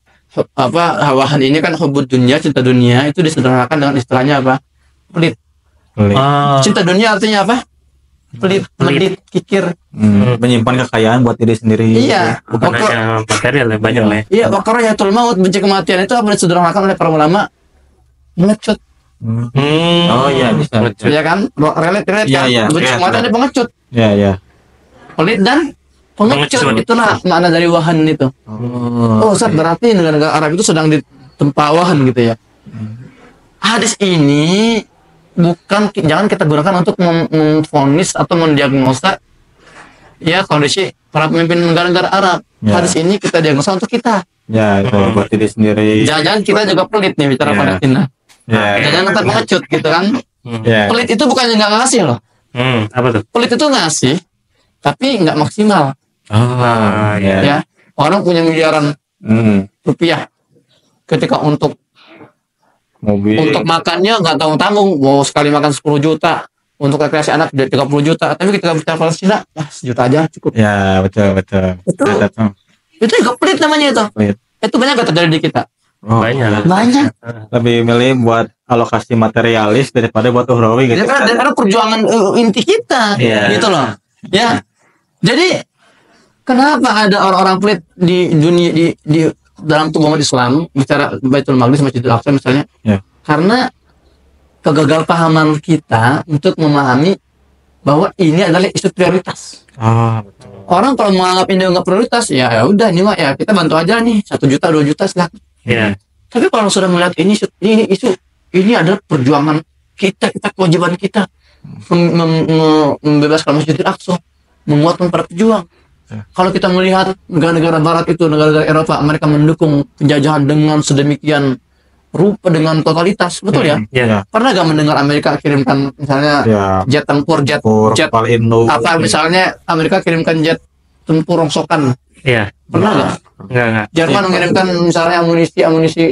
Speaker 1: hawahan ini kan hubud dunia, cinta dunia itu disederhanakan dengan istilahnya apa? Pelit.
Speaker 4: Ah,
Speaker 1: Cinta dunia artinya apa? Pelit, medit, kikir.
Speaker 2: Menyimpan kekayaan buat diri sendiri.
Speaker 1: Iya.
Speaker 4: bukan hanya material ya, banyak lah ya.
Speaker 1: Iya, wakarahiyatul maut, benci kematian itu apa disederhanakan oleh para ulama? Pengecut.
Speaker 2: Oh iya bisa.
Speaker 1: Ya kan? Relate kan?
Speaker 2: Iya.
Speaker 1: Benci
Speaker 2: Iya,
Speaker 1: kematian itu pengecut.
Speaker 2: Ya.
Speaker 1: Pelit dan pengecut.
Speaker 4: Pengecut.
Speaker 1: Itulah makna dari wahan itu. Oh, Ustaz, berarti negara-negara Arab itu sedang ditempa wahan gitu ya. Hadis ini jangan kita gunakan untuk memvonis atau mendiagnosa ya kondisi para pemimpin negara-negara Arab.
Speaker 2: Ya.
Speaker 1: Hadis ini kita diagnosa untuk kita.
Speaker 2: Ya, itu buat diri sendiri.
Speaker 1: Jangan kita juga pelit nih bicara
Speaker 2: Ya.
Speaker 1: Palestina.
Speaker 2: Ya.
Speaker 1: Jangan kita pengecut gitu kan.
Speaker 2: Ya.
Speaker 1: Pelit itu bukannya nggak ngasih loh.
Speaker 4: Apa tuh?
Speaker 1: Pelit itu ngasih, tapi nggak maksimal.
Speaker 2: Ya.
Speaker 1: Ya, orang punya miliaran rupiah, ketika untuk
Speaker 2: Mobil.
Speaker 1: makannya nggak tanggung-tanggung, mau sekali makan 10 juta, untuk rekreasi anak 30 juta, tapi ketika bicara Palestina, sejuta aja cukup.
Speaker 2: Ya, betul.
Speaker 1: Itu
Speaker 2: Ada tuh.
Speaker 1: itu juga pelit namanya itu.
Speaker 2: Pelit.
Speaker 1: Itu banyak gak terjadi di kita.
Speaker 2: Oh,
Speaker 4: Banyak.
Speaker 2: lebih milih buat alokasi materialis daripada buat ukhrawi gitu.
Speaker 1: Karena perjuangan inti kita,
Speaker 2: Iya.
Speaker 1: gitu loh. Ya, jadi kenapa ada orang-orang pelit di dunia di dalam tubuh umat Islam bicara Baitul Maqdis, Masjidil Aqsa misalnya?
Speaker 2: Ya.
Speaker 1: Karena kegagalpahaman kita untuk memahami bahwa ini adalah isu prioritas.
Speaker 2: Betul.
Speaker 1: Orang kalau menganggap ini nggak prioritas, ya udah ini mah ya kita bantu aja nih 1 juta 2 juta silakan.
Speaker 4: Iya.
Speaker 1: Tapi kalau sudah melihat ini isu ini adalah perjuangan kita kewajiban kita membebaskan Masjidil Aqsa, menguatkan para pejuang. Kalau kita melihat negara-negara Barat itu, negara-negara Eropa, mereka mendukung penjajahan dengan sedemikian rupa dengan totalitas, betul ya?
Speaker 4: Iya.
Speaker 1: Pernah gak mendengar Amerika kirimkan misalnya
Speaker 2: Ya.
Speaker 1: jet tempur, jet
Speaker 2: Kapal Indo.
Speaker 1: apa misalnya Amerika kirimkan jet tempur rongsokan?
Speaker 4: Iya.
Speaker 1: Pernah gak?
Speaker 4: Enggak.
Speaker 1: Jerman mengirimkan misalnya amunisi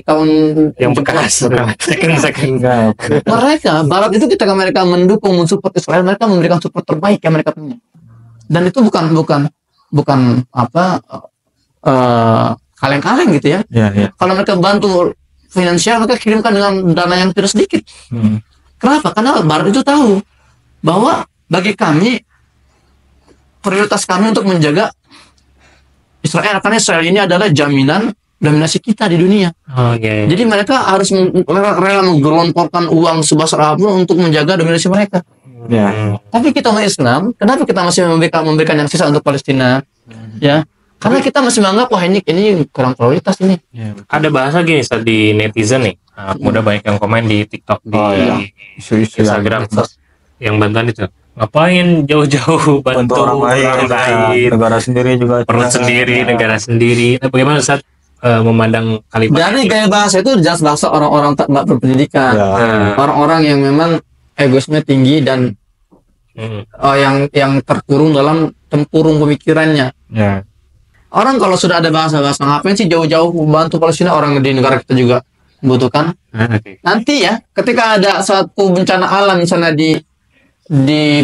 Speaker 1: tahun
Speaker 4: Yang bekas. Second.
Speaker 1: Mereka Barat itu ketika mereka mendukung mensupport Israel, mereka memberikan support terbaik yang mereka punya. Dan itu bukan apa kaleng-kaleng gitu ya.
Speaker 2: Ya.
Speaker 1: Kalau mereka bantu finansial, mereka kirimkan dengan dana yang tidak sedikit. Kenapa? Karena Barat itu tahu bahwa bagi kami prioritas kami untuk menjaga Israel, karena Israel ini adalah jaminan dominasi kita di dunia.
Speaker 4: Oh iya.
Speaker 1: Jadi mereka harus rela menggelontorkan uang sebesar apapun untuk menjaga dominasi mereka.
Speaker 2: Ya.
Speaker 1: Tapi kita umat Islam, kenapa kita masih memberikan yang sisa untuk Palestina? Ya, karena kita masih menganggap wah ini kurang prioritas ini.
Speaker 4: Ada bahasa gini Ustaz, di netizen nih. Mudah banyak yang komen di TikTok, di
Speaker 2: Isu-isu
Speaker 4: Instagram yang bantuan itu. Ngapain jauh-jauh bantu orang lain?
Speaker 2: Negara sendiri juga.
Speaker 4: Perut sendiri, negara sendiri. Nah, bagaimana Ustaz memandang kalimat
Speaker 1: Dari gaya bahasa itu jelas bahasa orang-orang tak nggak berpendidikan, orang-orang yang memang egoisme tinggi dan yang terkurung dalam tempurung pemikirannya.
Speaker 2: Ya.
Speaker 1: Orang kalau sudah ada bahasa-bahasa ngapain sih jauh-jauh membantu Palestina, orang di negara kita juga membutuhkan. Nanti ya, ketika ada satu bencana alam misalnya di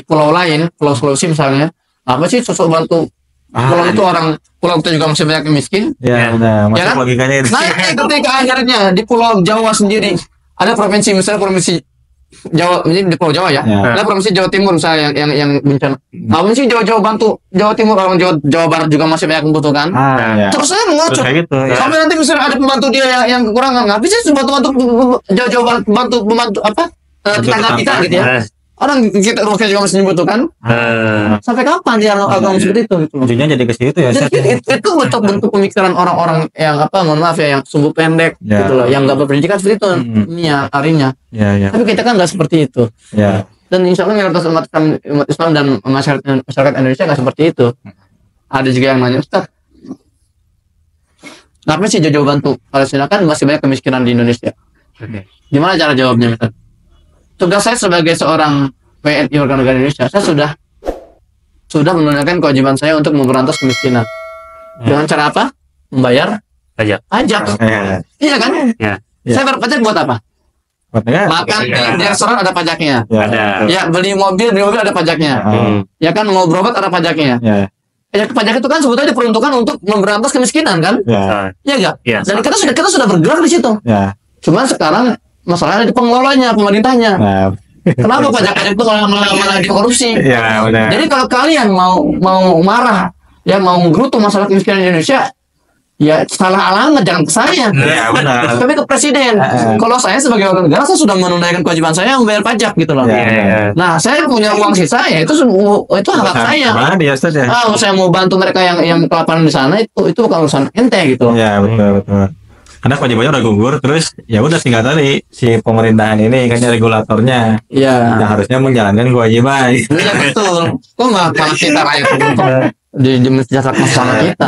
Speaker 1: pulau lain, Pulau Sulawesi misalnya, apa sih sosok bantu pulau itu pulau kita juga masih banyak yang miskin.
Speaker 2: Ya, udah masuk
Speaker 1: Ya kan?
Speaker 2: logikanya itu.
Speaker 1: Nanti ketika akhirnya di Pulau Jawa sendiri ada provinsi, misalnya provinsi Jawa, ini di Pulau Jawa ya, ada provinsi Jawa Timur misalnya yang bencana. Provinsi Jawa bantu Jawa Timur, orang Jawa Barat juga masih banyak membutuhkan.
Speaker 2: Ya.
Speaker 1: Terus saya mengucut.
Speaker 2: Kayak gitu. Ya.
Speaker 1: Sampai nanti misalnya ada pembantu dia yang kekurangan, nggak bisa bantu Jawa bantu apa tetangga kita gitu ya. Orang kita juga masih membutuhkan. Sampai kapan dia agama seperti itu gitu loh.
Speaker 2: Ujungnya jadi ke situ ya.
Speaker 1: Jadi itu bentuk pemikiran orang-orang yang mohon maaf ya, yang sumbu pendek gitu loh, yang nggak berpendidikan seperti itu harinya.
Speaker 2: Ya.
Speaker 1: Tapi kita kan nggak seperti itu.
Speaker 2: Ya.
Speaker 1: Dan insya Allah mayoritas umat Islam dan masyarakat Indonesia nggak seperti itu. Ada juga yang nanya, Ustaz, Ngapain sih jauh-jauh bantu Palestina, kan masih banyak kemiskinan di Indonesia. Gimana cara jawabnya, Mister? Tugas saya sebagai seorang WNI warga negara Indonesia, saya sudah menunaikan kewajiban saya untuk memberantas kemiskinan. Dengan cara apa? Membayar pajak. Iya kan?
Speaker 4: Ya.
Speaker 1: Saya bayar pajak buat apa? Makan di restoran ada pajaknya.
Speaker 4: Ada.
Speaker 1: Ya, beli mobil ada pajaknya. Ya kan, mau berobat ada pajaknya. Ya, pajak itu kan sebetulnya diperuntukkan untuk memberantas kemiskinan kan? Iya enggak?
Speaker 4: Ya.
Speaker 1: Dan kita sudah bergerak di situ. Cuman sekarang masalahnya di pengelolanya, pemerintahnya. Kenapa pajak itu malah dikorupsi?
Speaker 2: Ya, benar.
Speaker 1: Jadi kalau kalian mau marah, ya mau menggerutu masalah kemiskinan di Indonesia, ya salah alamat, jangan ke saya.
Speaker 2: Ya, benar.
Speaker 1: Tapi ke presiden. Kalau saya sebagai warga negara, saya sudah menunaikan kewajiban saya membayar pajak gitu loh. Nah, saya punya uang sisa, ya itu hak saya. Saya mau bantu mereka yang kelaparan di sana, itu bukan urusan ente gitu.
Speaker 2: Ya, betul. Karena kewajibannya udah gugur, terus ya udah tinggal tadi si pemerintahan ini kan regulatornya.
Speaker 1: Iya.
Speaker 2: Yang harusnya menjalankan kewajiban.
Speaker 1: Iya betul. Kok nggak malah kita rakyat untuk di mensejahterakan masalah kita.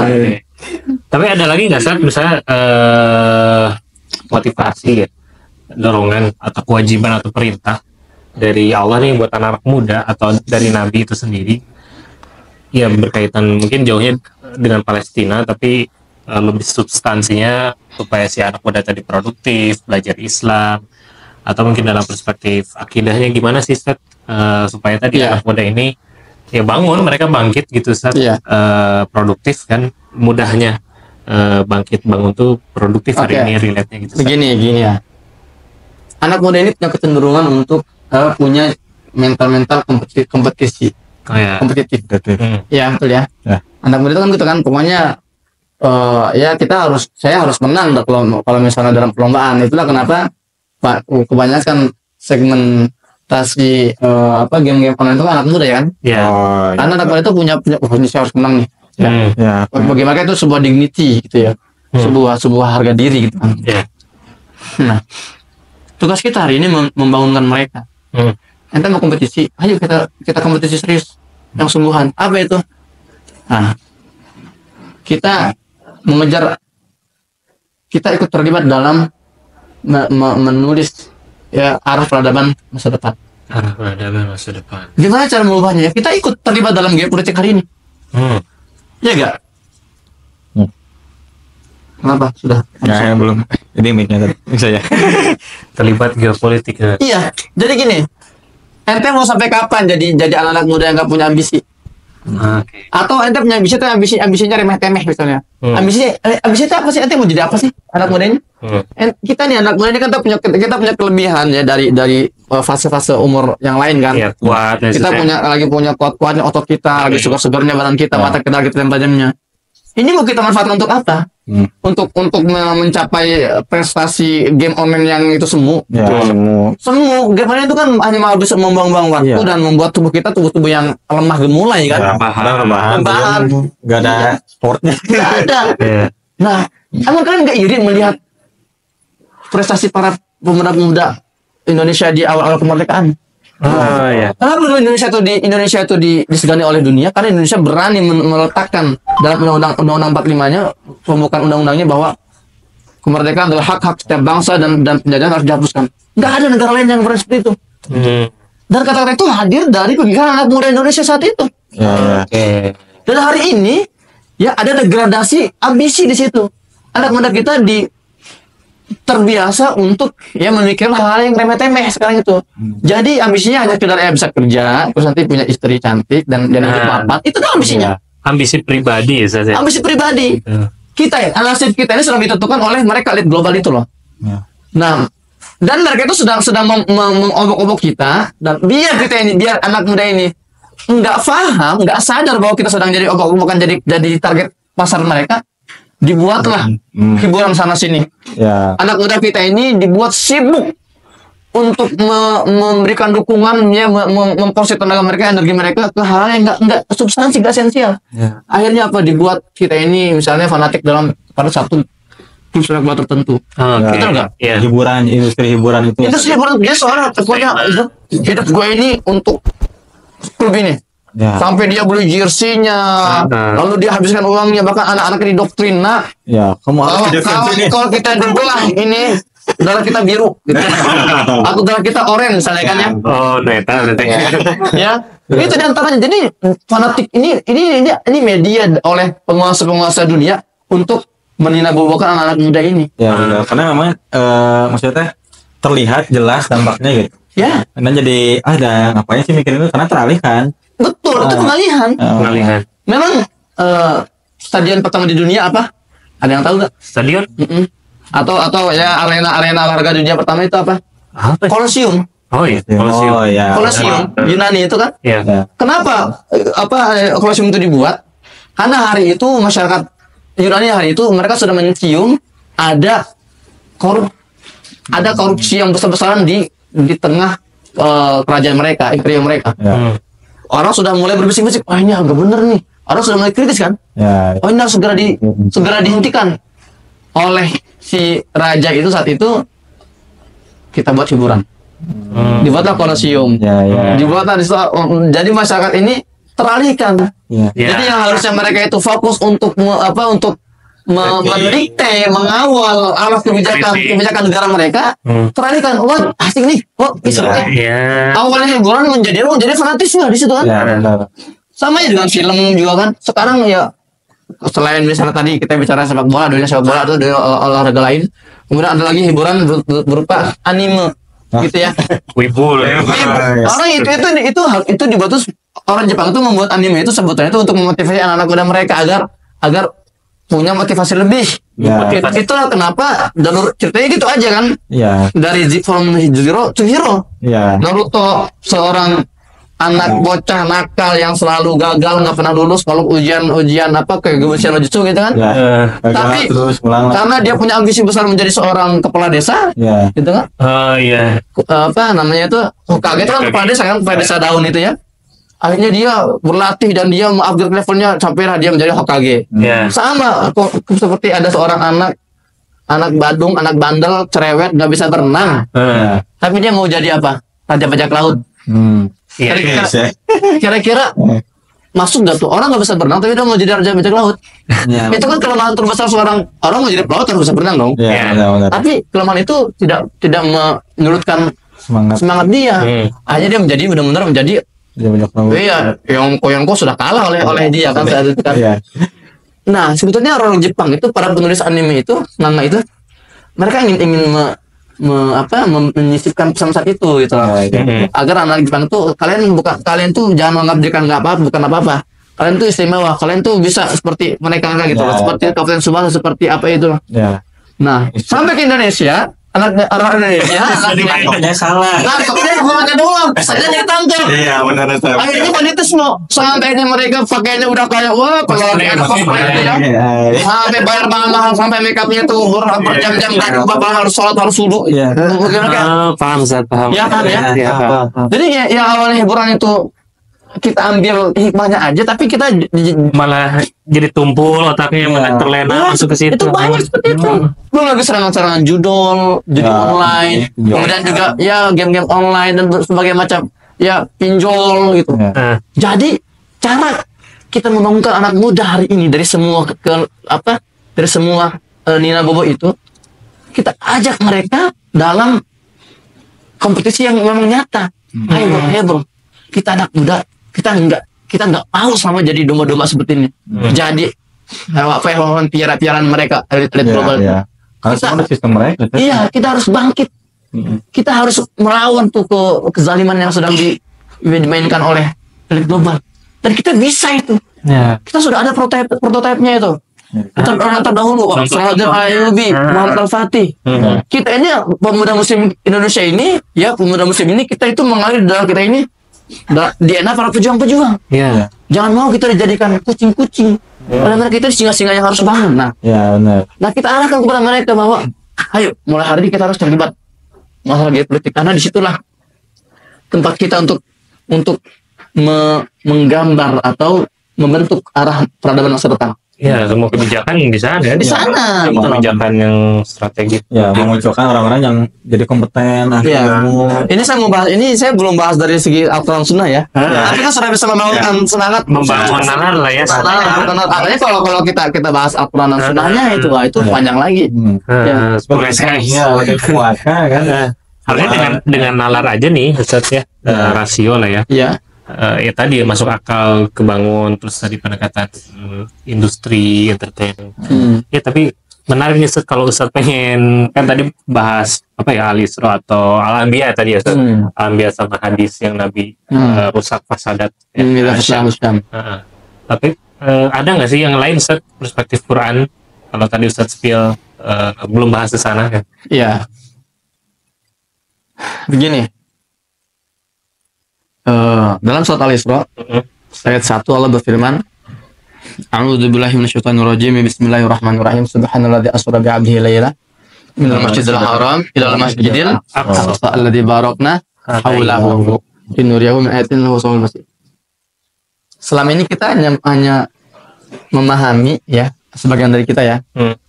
Speaker 4: Tapi ada lagi nggak Seth, misalnya motivasi ya, dorongan atau kewajiban atau perintah dari Allah nih buat anak muda atau dari Nabi itu sendiri, ya berkaitan mungkin jauhnya dengan Palestina, tapi lebih substansinya supaya si anak muda tadi produktif, belajar Islam, atau mungkin dalam perspektif akidahnya gimana sih Seth, supaya tadi anak muda ini ya bangun, mereka bangkit gitu Seth, produktif kan, mudahnya bangkit bangun tuh produktif hari ini relate-nya gitu Seth.
Speaker 1: Begini ya, anak muda ini punya kecenderungan untuk punya mental kompetisi. Kompetitif. Ya betul ya. Anak muda itu kan gitu kan, pokoknya ya saya harus menang kalau misalnya dalam perlombaan. Itulah kenapa Pak kebanyakan segmentasi game-game online itu kan anak muda ya kan. Karena anak muda itu punya ini saya harus menang nih. Bagaimana itu sebuah dignity gitu ya. Sebuah harga diri gitu kan. Nah, tugas kita hari ini membangunkan mereka. Ente mau kompetisi, ayo kita kompetisi serius yang sungguhan. Apa itu? Nah, kita ikut terlibat dalam menulis ya arah peradaban masa depan. Gimana cara mengubahnya? Kita ikut terlibat dalam geopolitik hari ini. Iya enggak? Kenapa? Sudah?
Speaker 2: Ya, belum. Jadi mic-nya bisa ya.
Speaker 4: Terlibat geopolitik.
Speaker 1: Iya. Jadi gini, ente mau sampai kapan jadi anak-anak muda yang nggak punya ambisi? Atau ente punya ambisinya remeh-temeh misalnya. Ambisinya apa sih? Ente mau jadi apa sih anak muda ini? Kita nih anak muda ini kan kita punya kelebihan ya dari fase-fase umur yang lain kan.
Speaker 4: Kuat,
Speaker 1: kita punya kuat-kuatnya otot kita, lagi sugar-sugarnya badan kita, mata kita tajamnya. Ini mau kita manfaatkan untuk apa? Untuk mencapai prestasi game online yang itu semu. Semu. Game online itu kan hanya bisa membuang-buang waktu dan membuat tubuh yang lemah gemulai kan. Rebahan.
Speaker 2: Gak ada sportnya.
Speaker 1: Gak ada. Nah, emang kalian gak iri melihat prestasi para pemuda-pemuda Indonesia di awal-awal kemerdekaan? Kenapa Indonesia itu disegani oleh dunia? Karena Indonesia berani meletakkan dalam undang-undang 45-nya, pembukaan undang-undangnya bahwa kemerdekaan adalah hak-hak setiap bangsa dan penjajahan harus dihapuskan. Nggak ada negara lain yang berani seperti itu. Dan kata-kata itu hadir dari pemikiran anak muda Indonesia saat itu. Dan hari ini ya ada degradasi ambisi di situ. Anak muda kita terbiasa untuk ya memikirkan hal-hal yang remeh-temeh sekarang itu. Jadi ambisinya hanya sekedar bisa kerja, terus nanti punya istri cantik dan hidup mapan. Itu tuh ambisinya.
Speaker 4: Ambisi pribadi ya saya.
Speaker 1: Ambisi pribadi. Nasib kita ini sedang ditentukan oleh mereka elit global itu loh. Nah, dan mereka itu sedang mengobok-obok kita, dan biar anak muda ini nggak paham, nggak sadar bahwa kita sedang jadi obok-obokan, jadi target pasar mereka. Dibuatlah hiburan sana sini. Anak muda kita ini dibuat sibuk untuk memberikan dukungan, ya, memproses tenaga mereka, energi mereka ke hal yang nggak substansi, nggak esensial. Akhirnya apa? Dibuat kita ini misalnya fanatik pada satu klub sepak bola tertentu. Gitu enggak?
Speaker 2: Hiburan, industri hiburan itu.
Speaker 1: Industri hiburan dia seorang pokoknya hidup gue ini untuk klub ini.
Speaker 2: Ya.
Speaker 1: Sampai dia beli jersey-nya, lalu dia habiskan uangnya, bahkan anak-anak didoktrin, nak.
Speaker 2: Ya, kamu harus
Speaker 1: Kalau kita dibelah ini darah kita biru, gitu. Atau darah kita oranye misalnya kan ya.
Speaker 4: Oh, neta berarti.
Speaker 1: Ya, itu diantaranya. Jadi fanatik ini media oleh penguasa dunia untuk meninabobokan anak-anak muda ini.
Speaker 2: Ya, benar. Karena memang maksudnya terlihat jelas dampaknya gitu.
Speaker 1: Ya,
Speaker 2: Karena jadi ada ngapain sih mikirin itu karena teralihkan.
Speaker 1: betul, itu pengalihan.
Speaker 4: Pengalihan.
Speaker 1: Memang stadion pertama di dunia apa? Ada yang tahu nggak?
Speaker 4: Stadion?
Speaker 1: Mm-mm. Atau ya arena olahraga dunia pertama itu apa?
Speaker 4: Apa?
Speaker 1: Kolosium.
Speaker 4: Oh iya, Colosseum.
Speaker 2: Oh ya.
Speaker 1: Kolosium Yunani itu kan?
Speaker 4: Iya.
Speaker 2: Ya.
Speaker 1: Kenapa Kolosium itu dibuat? Karena hari itu masyarakat Yunani hari itu mereka sudah mencium ada korupsi yang besar-besaran di tengah kerajaan mereka, imperium mereka.
Speaker 2: Ya.
Speaker 1: Orang sudah mulai berbisik-bisik, wah ini agak bener nih. Orang sudah mulai kritis kan?
Speaker 2: Ya.
Speaker 1: Oh ini harus segera dihentikan oleh si raja itu saat itu. Kita buat hiburan. Dibuatlah Kolosium.
Speaker 2: Ya, ya.
Speaker 1: Dibuatlah jadi masyarakat ini teralihkan.
Speaker 2: Ya.
Speaker 4: Ya.
Speaker 1: Jadi yang harusnya mereka itu fokus untuk mendikte, mengawal arah kebijakan negara mereka, teralihkan. Wah asik nih, bisa.
Speaker 4: Iya.
Speaker 1: Awalnya hiburan menjadi fanatisme di situ kan.
Speaker 2: Ya, benar.
Speaker 1: Sama ya dengan film juga kan. Sekarang ya selain misalnya tadi kita bicara sepak bola, dunia sepak bola atau dunia olahraga lain, kemudian ada lagi hiburan berupa anime gitu ya.
Speaker 4: Wibul.
Speaker 1: Orang itu dibuat tuh, orang Jepang itu membuat anime itu sebetulnya itu untuk memotivasi anak-anak muda mereka agar punya motivasi lebih.
Speaker 2: Ya.
Speaker 1: Itulah kenapa jalur ceritanya gitu aja kan.
Speaker 2: Ya.
Speaker 1: Dari from zero to hero.
Speaker 2: Ya.
Speaker 1: Naruto seorang anak bocah nakal yang selalu gagal, nggak pernah lulus kalau ujian apa kayak ujian Jujutsu gitu kan.
Speaker 2: Ya.
Speaker 1: Tapi
Speaker 2: terus ulang lagi.
Speaker 1: karena dia punya ambisi besar menjadi seorang kepala desa,
Speaker 2: Ya.
Speaker 1: gitu kan.
Speaker 4: Oh iya.
Speaker 1: Apa namanya itu Hokage itu kan kepala desa daun itu ya. Akhirnya dia berlatih dan dia upgrade levelnya sampailah dia menjadi Hokage.
Speaker 4: Iya.
Speaker 1: Sama seperti ada seorang anak badung, anak bandel, cerewet, nggak bisa berenang. Tapi dia mau jadi apa? Raja bajak laut.
Speaker 4: Iya.
Speaker 1: Kira-kira masuk nggak tuh? Orang nggak bisa berenang tapi dia mau jadi raja bajak laut.
Speaker 2: Ya.
Speaker 1: Itu kan kelemahan terbesar seorang orang mau jadi pelaut harus bisa berenang dong.
Speaker 2: Ya, benar.
Speaker 1: Tapi kelemahan itu tidak menyurutkan semangat dia. Akhirnya dia menjadi benar-benar menjadi
Speaker 2: Dia banyak banget.
Speaker 1: iya, Yonko sudah kalah oleh dia kan saat itu kan.
Speaker 2: Iya.
Speaker 1: Nah, sebetulnya orang Jepang itu para penulis anime itu, manga itu, mereka ingin menyisipkan pesan-pesan itu gitu loh. Agar anak Jepang itu kalian tuh jangan menganggap diri kalian bukan apa-apa. Kalian tuh istimewa, kalian tuh bisa seperti mereka gitu loh, seperti Kapten Tsubasa, seperti apa itu.
Speaker 2: Ya.
Speaker 1: Nah, sampai ke Indonesia, orang Indonesia
Speaker 2: Pokoknya salah.
Speaker 1: nah, kemudian bukannya doang, saya ditangkap.
Speaker 2: Iya, benar.
Speaker 1: Akhirnya fanatisme, sampainya mereka pakainya udah kayak wah, kalau lagi ada cosplay itu ya, sampai bayar mahal-mahal, sampai make upnya tuh berjam-jam, dan bapak harus sholat, harus wudu.
Speaker 2: Iya.
Speaker 4: Paham, Zat, paham.
Speaker 1: Ya kan ya.
Speaker 4: Iya, paham.
Speaker 1: Jadi ya awalnya hiburan itu kita ambil hikmahnya aja, tapi kita
Speaker 4: Malah jadi tumpul otaknya malah terlena masuk ke situ.
Speaker 1: itu banyak seperti itu. Belum lagi serangan-serangan judi online, kemudian juga ya game-game online dan berbagai macam ya pinjol gitu.
Speaker 2: Ya.
Speaker 1: Jadi cara kita membangunkan anak muda hari ini dari semua dari semua Nina Bobo itu, kita ajak mereka dalam kompetisi yang memang nyata. Ayo bro, kita anak muda, kita nggak mau sama jadi domba-domba seperti ini. Jadi hewan piara-piaraan mereka elit global.
Speaker 2: Ya. Karena semua ada sistem mereka.
Speaker 1: Iya, kita harus bangkit. Kita harus melawan tuh kezaliman yang sedang dimainkan oleh elit global. Dan kita bisa itu.
Speaker 2: Ya.
Speaker 1: Kita sudah ada prototipenya itu. Kita orang terdahulu, Saladin Ayyubi, Muhammad Al-Fatih. Kita ini pemuda muslim Indonesia ini, ya pemuda muslim ini kita itu mengalir darah kita ini DNA para pejuang-pejuang.
Speaker 4: Iya.
Speaker 1: Jangan mau kita dijadikan kucing-kucing. Oleh mereka kita singa-singa yang harus bangun.
Speaker 2: Ya, benar.
Speaker 1: Nah kita arahkan kepada mereka bahwa, ayo mulai hari ini kita harus terlibat masalah geopolitik, karena disitulah tempat kita untuk menggambar atau membentuk arah peradaban masa depan.
Speaker 4: Ya, semua kebijakan di sana.
Speaker 1: Di sana.
Speaker 4: Semua kebijakan yang strategis.
Speaker 2: Ya, memunculkan orang-orang yang jadi kompeten, ahli
Speaker 1: Iya.
Speaker 2: ilmu.
Speaker 1: Ini saya mau bahas, ini saya belum bahas dari segi aturan sunnah ya. Tapi kan sudah bisa membangun semangat
Speaker 4: Membangun nalar lah ya.
Speaker 1: Artinya kalau kita bahas aturan dan sunnahnya itu panjang lagi. Ya.
Speaker 4: Sebagai saya.
Speaker 2: Lebih kuat kan.
Speaker 4: Harusnya dengan nalar aja nih, Ustaz ya. Rasio lah ya.
Speaker 1: Iya.
Speaker 4: Ya tadi masuk akal kebangun, terus tadi pendekatan industri entertain. Ya tapi menarik nih Ustaz, kalau Ustaz pengen, kan tadi bahas apa ya, al-Isra atau al-Anbiya tadi ya Ustaz. Al-Anbiya sama hadis yang Nabi rusak fasadat. Tapi ada nggak sih yang lain Ustaz, perspektif Quran? Kalau tadi Ustaz spill belum bahas ke sana kan?
Speaker 1: Iya. Begini. Dalam surat Al-Isra ayat 1 Allah berfirman, A'udzubillahi minasyaitonirrajim. Bismillahirrahmanirrahim. Subhanalladzi asra bi 'abdihi laila minal masjidil haram ilal masjidil aqsa alladzi barakna haulahu linuriyahu min ayatina husul masjid. Selama ini kita hanya memahami ya, sebagian dari kita ya,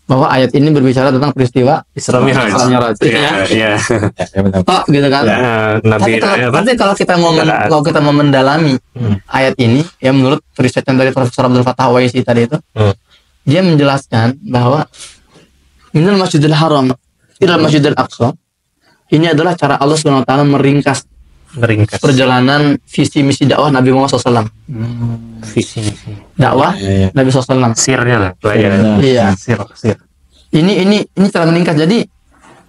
Speaker 1: bahwa ayat ini berbicara tentang peristiwa
Speaker 4: Isra Mi'raj. Iya.
Speaker 1: Tok gitu kan.
Speaker 4: Nabi
Speaker 1: Tapi kalau kita mau mendalami ayat ini, ya menurut riset yang dari Profesor Abdul Fattah Waisi tadi itu, dia menjelaskan bahwa minal masjidil haram ilal masjidil aqsa, ini adalah cara Allah SWT meringkas perjalanan visi misi dakwah Nabi Muhammad SAW.
Speaker 4: Visi misi
Speaker 1: Dakwah Nabi SAW.
Speaker 4: sirnya lah pelajaran.
Speaker 1: Iya.
Speaker 4: Sir.
Speaker 1: Ini cara meningkat. Jadi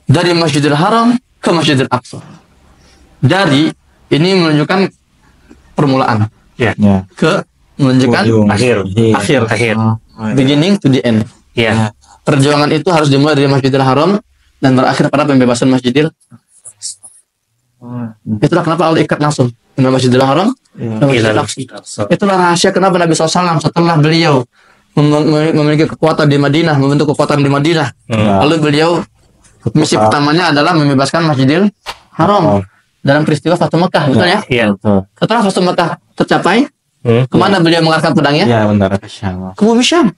Speaker 1: dari Masjidil Haram ke Masjidil Aqsa. Dari ini menunjukkan permulaan
Speaker 4: Ya.
Speaker 1: ke menunjukkan akhir. Beginning to the end.
Speaker 4: Iya.
Speaker 1: Perjuangan itu harus dimulai dari Masjidil Haram dan berakhir pada pembebasan Masjidil. Itulah kenapa Allah ikat langsung dengan Masjidil Haram dan Masjidil Aqsa. Itulah rahasia kenapa Nabi SAW setelah beliau memiliki kekuatan di Madinah, membentuk kekuatan di Madinah, lalu beliau misi pertamanya adalah membebaskan Masjidil Haram dalam peristiwa Fatu Mekah, betul ya?
Speaker 4: Iya.
Speaker 1: Setelah Fatu Mekah tercapai, kemana beliau mengarahkan pedangnya?
Speaker 2: Iya, benar, ke Syam.
Speaker 1: Ke bumi Syam,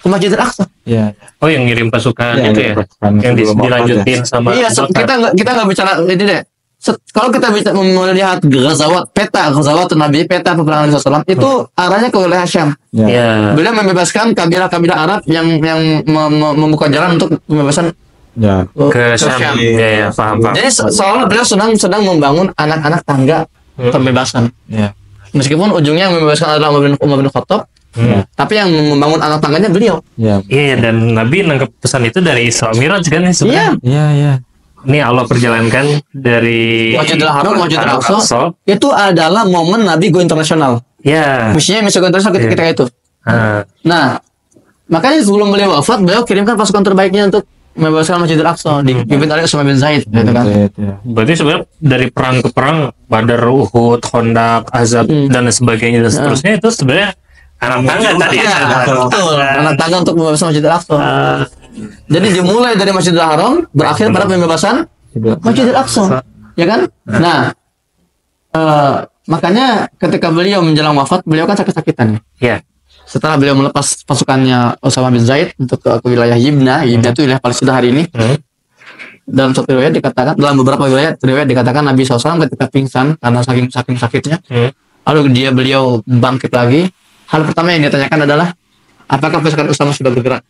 Speaker 1: ke Masjidil Aqsa.
Speaker 2: Iya.
Speaker 4: Oh, yang ngirim pasukan itu ya? Yang dilanjutin sama
Speaker 1: Iya, kita nggak bicara ini deh. Kalau kita melihat peta Nabi, peta peperangan Nabi SAW, itu arahnya ke wilayah Syam.
Speaker 4: Iya.
Speaker 1: Beliau membebaskan kabilah-kabilah Arab yang membuka jalan untuk pembebasan
Speaker 4: Ke Syam. Iya, paham.
Speaker 1: Jadi seolah beliau sedang membangun anak-anak tangga pembebasan. Meskipun ujungnya yang membebaskan adalah Umar bin Khattab, tapi yang membangun anak tangganya beliau.
Speaker 4: Iya, dan Nabi nangkep pesan itu dari Isra Mi'raj kan ya sebenarnya.
Speaker 2: Iya.
Speaker 4: Ini Allah perjalankan dari
Speaker 1: Masjidil Haram, Masjidil Aqsa itu adalah momen Nabi go internasional.
Speaker 4: Iya.
Speaker 1: Misinya misi go internasional ketika itu. Nah, makanya sebelum beliau wafat, beliau kirimkan pasukan terbaiknya untuk membebaskan Masjidil Aqsa, dipimpin oleh Usama bin Zaid, gitu kan.
Speaker 4: Berarti sebenarnya dari perang ke perang, Badar, Uhud, Khandaq, Ahzab dan sebagainya dan seterusnya itu sebenarnya anak tangga tadi.
Speaker 1: Betul, anak tangga untuk membebaskan Masjidil Aqsa. Jadi dimulai dari Masjidil Haram, berakhir pada pembebasan Masjidil Aqsa, ya kan? Nah, makanya ketika beliau menjelang wafat, beliau kan sakit-sakitan.
Speaker 4: Iya.
Speaker 1: Setelah beliau melepas pasukannya Usama bin Zaid untuk ke wilayah Yibna itu wilayah Palestina hari ini. Dalam satu riwayat dikatakan, dalam beberapa riwayat dikatakan Nabi SAW ketika pingsan karena saking sakitnya, lalu beliau bangkit lagi. Hal pertama yang dia tanyakan adalah, apakah pasukan Usama sudah bergerak?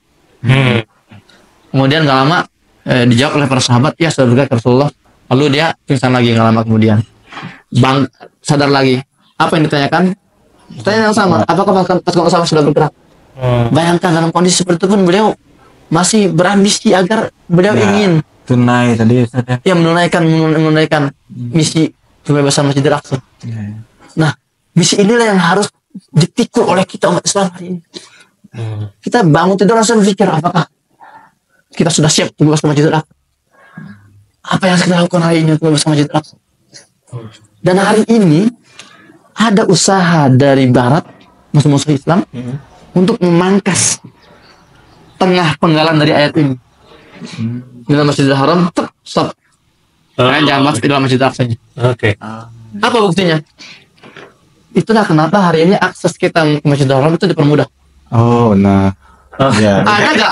Speaker 1: Kemudian nggak lama dijawab oleh para sahabat, ya sudah bergerak Rasulullah. Lalu dia pingsan lagi nggak lama kemudian, sadar lagi. Apa yang ditanyakan? Pertanyaan yang sama, apakah pasukan Usama sudah bergerak? Bayangkan dalam kondisi seperti itu pun beliau masih berambisi agar beliau ingin
Speaker 2: tunai tadi
Speaker 1: ya menunaikan misi pembebasan Masjidil Aqsa. Nah, misi inilah yang harus dipikul oleh kita umat Islam hari ini. Kita bangun tidur langsung berpikir, apakah kita sudah siap membebaskan Masjidil Aqsa? Apa yang kita lakukan hari ini untuk membebaskan Masjidil Aqsa? Dan hari ini ada usaha dari Barat, musuh-musuh Islam, untuk memangkas tengah penggalan dari ayat ini. Dalam Masjidil Haram, stop. Jangan masuk di dalam Masjidil Aqsa.
Speaker 4: Oke.
Speaker 1: Apa buktinya? Itulah kenapa hari ini akses kita ke Masjidil Haram itu dipermudah.
Speaker 2: Oh, nah. Ya.
Speaker 1: Ada nggak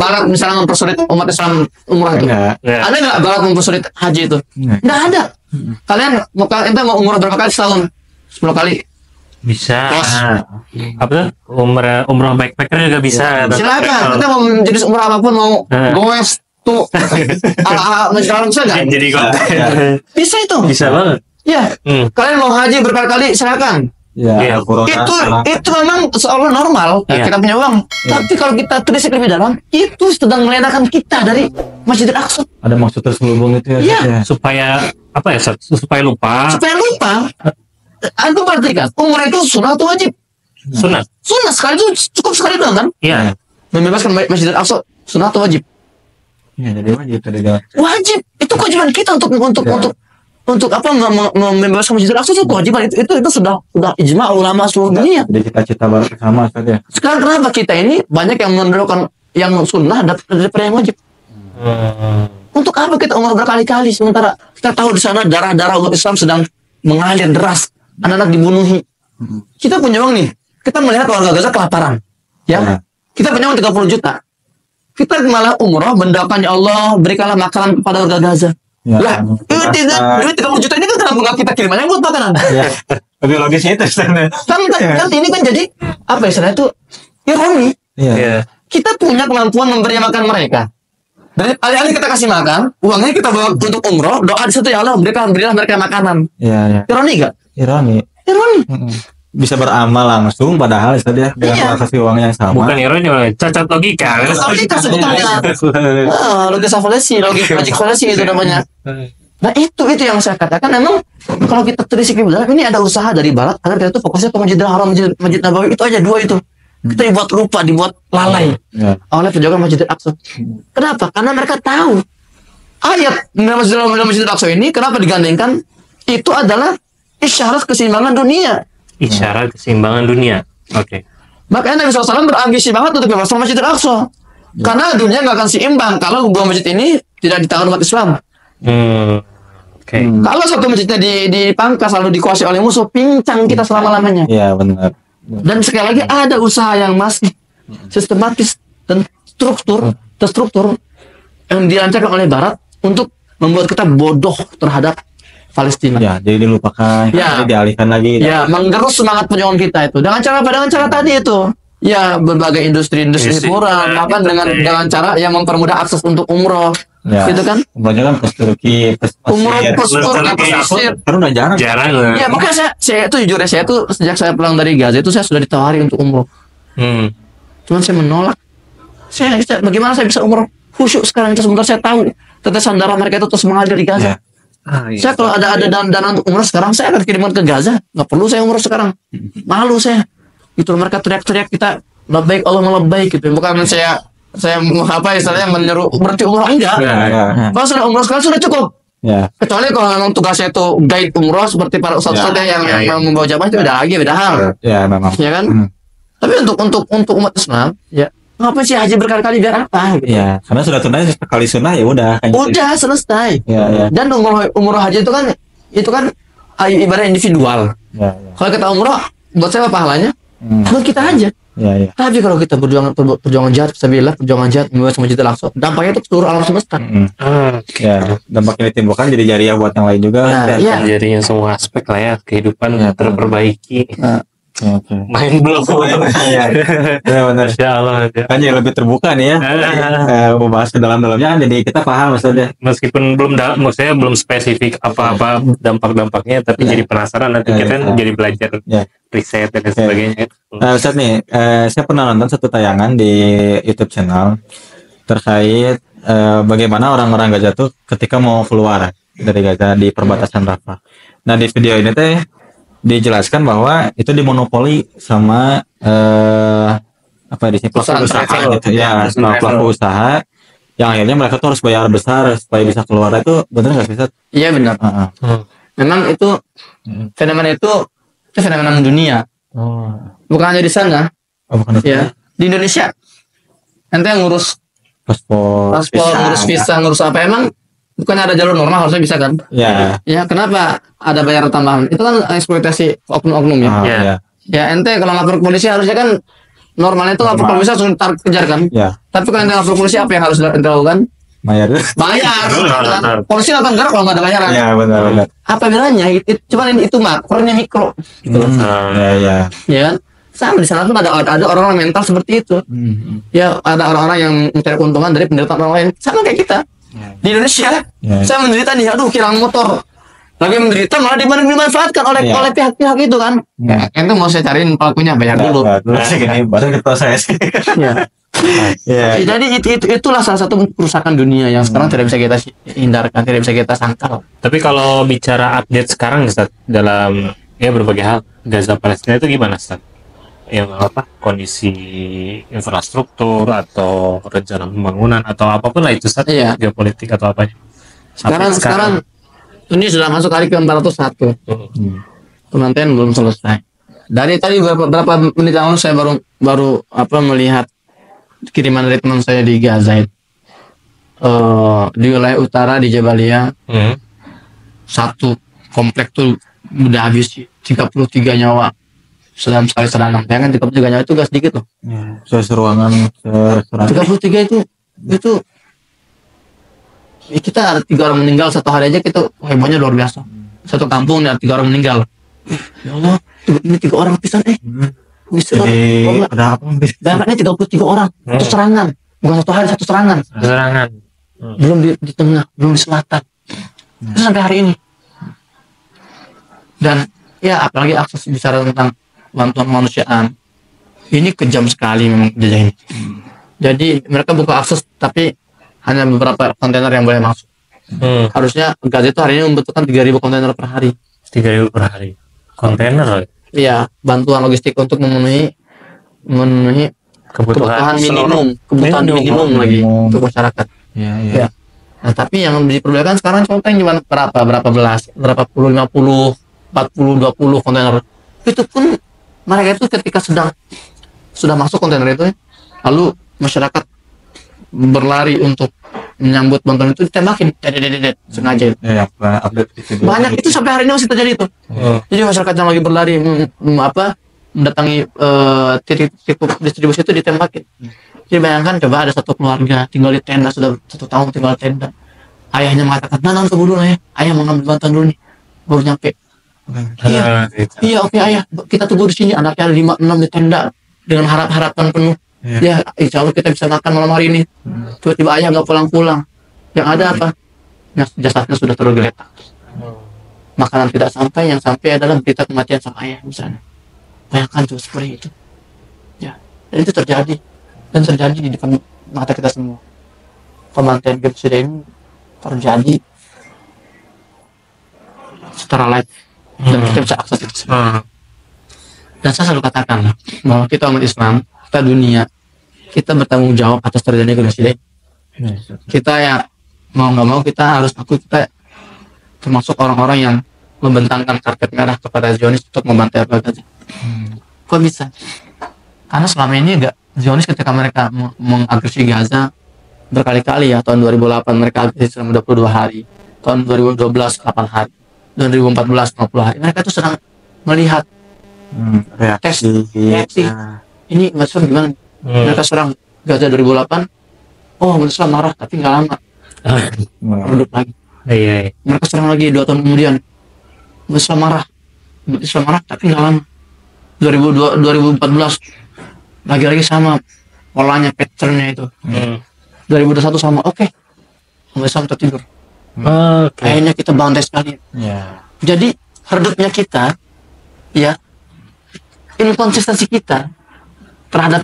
Speaker 1: barat misalnya mempersulit umat Islam umrah itu?
Speaker 2: Enggak.
Speaker 1: Ada nggak barat mempersulit haji itu? Nggak ada. Kalian ente mau umrah berapa kali setahun? 10 kali.
Speaker 4: Bisa. Apa tuh? Umrah backpacker juga bisa.
Speaker 1: Silakan. Kita mau jenis umrah apapun, mau goes tuh ala Masjid Haram bisa nggak?
Speaker 4: Jadi
Speaker 1: Bisa itu.
Speaker 4: bisa banget.
Speaker 1: Ya. Kalian mau haji berkali-kali silakan.
Speaker 2: Ya,
Speaker 1: Itu memang seolah normal. Kita punya uang. Tapi kalau kita telisik lebih dalam, itu sedang meledakan kita dari Masjidil Aqsa.
Speaker 2: ada maksud terselubung itu ya.
Speaker 1: Iya.
Speaker 2: Ya.
Speaker 4: Supaya apa ya? Supaya lupa.
Speaker 1: Supaya lupa. Antum perhatikan, umrah itu sunnah atau wajib?
Speaker 4: Sunat.
Speaker 1: Sunnah sekali itu cukup sekali doang kan?
Speaker 4: Iya.
Speaker 1: Membebaskan Masjidil Aqsa sunnah atau wajib?
Speaker 2: Ya, jadi wajib tadi dia.
Speaker 1: Wajib. Itu kewajiban kita untuk apa membebaskan Masjidil Aqsa itu kewajiban itu sudah ijma ulama seluruh dunia.
Speaker 2: Jadi cita-cita baru sama saja.
Speaker 1: Sekarang kenapa kita ini banyak yang menonjolkan yang sunnah daripada yang wajib? Untuk apa kita umrah berkali-kali sementara kita tahu di sana darah-darah umat Islam sedang mengalir deras, anak-anak dibunuhi. Kita punya uang nih, kita melihat warga Gaza kelaparan, ya. Kita punya uang 30 juta. Kita malah umrah mendoakan ya Allah berikanlah makanan kepada warga Gaza.
Speaker 2: Ya,
Speaker 1: Lah, duit 30 juta ini kan kenapa nggak kita kirim aja buat makanan?
Speaker 2: Ya. Lebih logis itu sebenarnya.
Speaker 1: Kan ini kan jadi apa istilahnya itu ironi.
Speaker 2: Iya.
Speaker 1: Kita punya kemampuan memberi makan mereka. Dari alih-alih kita kasih makan, uangnya kita bawa untuk umroh, doa di situ ya Allah berilah mereka makanan.
Speaker 2: Iya.
Speaker 1: Ironi gak?
Speaker 2: Ironi. Bisa beramal langsung padahal dia dengan kasih uang yang sama.
Speaker 4: Bukan ironi, cacat logika.
Speaker 1: Logika sebetulnya. Logika evaluasi, logika evaluasi itu namanya. Nah itu yang saya katakan memang kalau kita telisik lebih dalam ini ada usaha dari barat agar kita tuh fokusnya ke Masjidil Haram, Masjid Nabawi itu aja dua itu. Kita dibuat lupa, dibuat lalai oleh penjaga Masjidil Aqsa. Kenapa? Karena mereka tahu ayat Masjidil Aqsa ini kenapa digandengkan itu adalah isyarat keseimbangan dunia.
Speaker 4: Isyarat keseimbangan dunia. Oke.
Speaker 1: Makanya Nabi SAW berambisi banget untuk bebaskan Masjidil Aqsa. Karena dunia nggak akan seimbang kalau dua masjid ini tidak di tangan umat Islam. Kalau satu masjidnya dipangkas lalu dikuasai oleh musuh, pincang kita selama-lamanya.
Speaker 2: Iya benar.
Speaker 1: Dan sekali lagi ada usaha yang masih sistematis dan terstruktur yang dilancarkan oleh Barat untuk membuat kita bodoh terhadap Palestina.
Speaker 2: Ya, jadi dilupakan, jadi dialihkan lagi.
Speaker 1: Ya, menggerus semangat perjuangan kita itu. Dengan cara tadi itu. Ya, berbagai industri hiburan, bahkan dengan cara yang mempermudah akses untuk umroh.
Speaker 2: Ya,
Speaker 1: gitu kan?
Speaker 2: Umrohnya kan ke Turki,
Speaker 1: umroh ke Mesir.
Speaker 2: Kan udah jarang.
Speaker 1: Ya, makanya saya itu jujur ya, saya tuh sejak saya pulang dari Gaza itu saya sudah ditawari untuk umroh. Cuman saya menolak. Saya bagaimana saya bisa umroh khusyuk sekarang itu sebentar saya tahu tetesan darah mereka itu terus mengalir di Gaza. Saya kalau ada dana untuk umroh sekarang saya akan kirimkan ke Gaza. Nggak perlu saya umroh sekarang. Malu saya. Itu mereka teriak-teriak kita labbaik Allah labbaik gitu. Bukan saya apa istilahnya menyeru berarti umroh enggak. Kalau sudah umroh sekarang sudah cukup. Ya. Kecuali kalau memang tugasnya itu guide umroh seperti para ustadz yang membawa jamaah itu beda hal.
Speaker 2: Ya memang.
Speaker 1: Ya kan. Tapi untuk umat Islam, ya ngapain sih haji berkali-kali biar apa? Gitu.
Speaker 2: Ya, karena sudah tunai sekali sunnah ya udah.
Speaker 1: Udah selesai.
Speaker 2: Ya.
Speaker 1: Dan umroh haji itu kan ibadah individual. Ya. Kalau kita umroh, buat saya pahalanya? Buat kita aja. Ya. Tapi kalau kita perjuangan jihad, perjuangan jihad membebaskan Masjidil Aqsa, dampaknya itu seluruh alam semesta.
Speaker 2: Ya, dampaknya ditimbulkan jadi jariah buat yang lain juga.
Speaker 4: Jadinya semua aspek lah ya kehidupan terperbaiki.
Speaker 2: Okay.
Speaker 4: Main belum
Speaker 2: ya benar.
Speaker 4: Insya Allah
Speaker 2: kan yang lebih terbuka nih ya membahas ke dalam-dalamnya jadi kita paham maksudnya
Speaker 4: meskipun maksudnya belum spesifik apa-apa dampak-dampaknya tapi jadi penasaran nanti kita jadi belajar riset dan sebagainya.
Speaker 2: Ustaz nih saya pernah nonton satu tayangan di YouTube channel terkait bagaimana orang-orang Gaza tuh ketika mau keluar dari Gaza di perbatasan Rafah. Nah di video ini teh dijelaskan bahwa itu dimonopoli sama pelaku usaha gitu ya, pelaku usaha yang akhirnya mereka tuh harus bayar besar supaya bisa keluar. Itu benar nggak sih?
Speaker 1: Iya benar. Memang itu fenomena itu fenomena dunia. Bukan hanya di sana.
Speaker 2: Bukan
Speaker 1: ya. Di Indonesia ente yang ngurus paspor, ngurus visa, ngurus apa emang bukan ada jalur normal harusnya bisa kan?
Speaker 2: Ya.
Speaker 1: Ya kenapa ada bayar tambahan? Itu kan eksploitasi oknum-oknum ya. Ya ente kalau lapor ke polisi harusnya kan normalnya itu lapor polisi langsung kejar kan.
Speaker 2: Ya.
Speaker 1: Tapi kalau ente lapor polisi apa yang harus dilakukan?
Speaker 2: Bayar.
Speaker 1: Polisi nggak akan gerak kalau nggak ada bayaran.
Speaker 2: Ya benar.
Speaker 1: Apa bedanya? Cuman itu makronya mikro. Gitu.
Speaker 2: Ya.
Speaker 1: Ya kan? Sama di sana pun ada orang-orang mental seperti itu. Ya ada orang-orang yang mencari keuntungan dari penderitaan orang lain. Sama kayak kita di Indonesia. Saya menderita nih, aduh kehilangan motor. Lagi menderita malah dimanfaatkan oleh pihak-pihak itu kan. Itu mau saya cariin pelakunya, bayar dulu.
Speaker 2: Gini, baru kita saya sih.
Speaker 1: Jadi itulah salah satu kerusakan dunia yang sekarang tidak bisa kita hindarkan, tidak bisa kita sangkal.
Speaker 4: Tapi kalau bicara update sekarang Ustaz, dalam berbagai hal Gaza Palestina itu gimana Ustaz? Yang kondisi infrastruktur atau rencana pembangunan atau apapun lah itu Ustaz, geopolitik atau apa.
Speaker 1: Sekarang ini sudah masuk hari ke-401. Pemantauan belum selesai. Dari tadi beberapa menit lalu saya baru melihat kiriman dari teman saya di Gaza itu. Di wilayah utara di Jabalia. Satu komplek tuh udah habis 33 nyawa dalam sekali serangan. Bayangkan 33 nyawa itu gak sedikit loh.
Speaker 2: Seruangan
Speaker 1: 33 itu kita ada 3 orang meninggal satu hari aja, kita hebohnya luar biasa. Satu kampung ada 3 orang meninggal. Ya Allah, ini 3 orang pisan bisa
Speaker 2: ada apa?
Speaker 1: Bayangkan 33 orang satu serangan, bukan satu hari, satu serangan. Belum di tengah, belum di selatan. Itu sampai hari ini. Dan ya apalagi akses bicara tentang bantuan kemanusiaan. Ini kejam sekali memang penjajah ini. Jadi mereka buka akses tapi hanya beberapa kontainer yang boleh masuk. Harusnya Gaza itu hari ini membutuhkan 3.000 kontainer per hari.
Speaker 4: 3.000 per hari. Kontainer?
Speaker 1: Iya, bantuan logistik untuk memenuhi kebutuhan minimum lagi untuk masyarakat. Iya. Nah, tapi yang diperbolehkan sekarang cuma berapa puluh, 50, 40, 20 kontainer. Itu pun mereka itu ketika sudah masuk kontainer itu, lalu masyarakat berlari untuk menyambut bantuan itu ditembakin, sengaja. Banyak itu sampai hari ini masih terjadi itu. Jadi masyarakat yang lagi berlari mendatangi titik distribusi itu ditembakin. Jadi bayangkan coba ada satu keluarga tinggal di tenda, sudah 1 tahun tinggal di tenda. Ayahnya mengatakan, "Nah, tunggu dulu ayah mau ngambil bantuan dulu nih, baru nyampe." Iya, oke ayah, kita tunggu di sini. Anaknya ada 5-6 di tenda dengan harapan penuh. Ya, insya Allah kita bisa makan malam hari ini. Tiba-tiba ayah nggak pulang-pulang. Yang ada apa? Jasadnya sudah tergeletak. Makanan tidak sampai, yang sampai adalah berita kematian sang ayah misalnya. Bayangkan tuh seperti itu. Ya, dan itu terjadi di depan mata kita semua. Pemantauan genosida ini terjadi secara live dan kita bisa akses itu semua. Dan saya selalu katakan bahwa kita umat Islam, kita dunia, kita bertanggung jawab atas terjadinya genosida. Kita ya mau nggak mau kita harus kita termasuk orang-orang yang membentangkan karpet merah kepada Zionis untuk membantai Gaza. Kok bisa? Karena selama ini Zionis ketika mereka mengagresi Gaza berkali-kali ya, tahun 2008 mereka agresi selama 22 hari, tahun 2012 8 hari, 2014 50 hari. Mereka itu sedang melihat reaksi. Ini Islam gimana? Mereka serang Gaza 2008. Islam marah tapi nggak lama. Redup lagi. Mereka serang lagi 2 tahun kemudian. Islam marah tapi nggak lama. 2014 lagi-lagi sama polanya, patternnya itu. 2021 sama. Islam tertidur. Kayaknya kita bantai sekali. Jadi redupnya kita, ya, inkonsistensi kita terhadap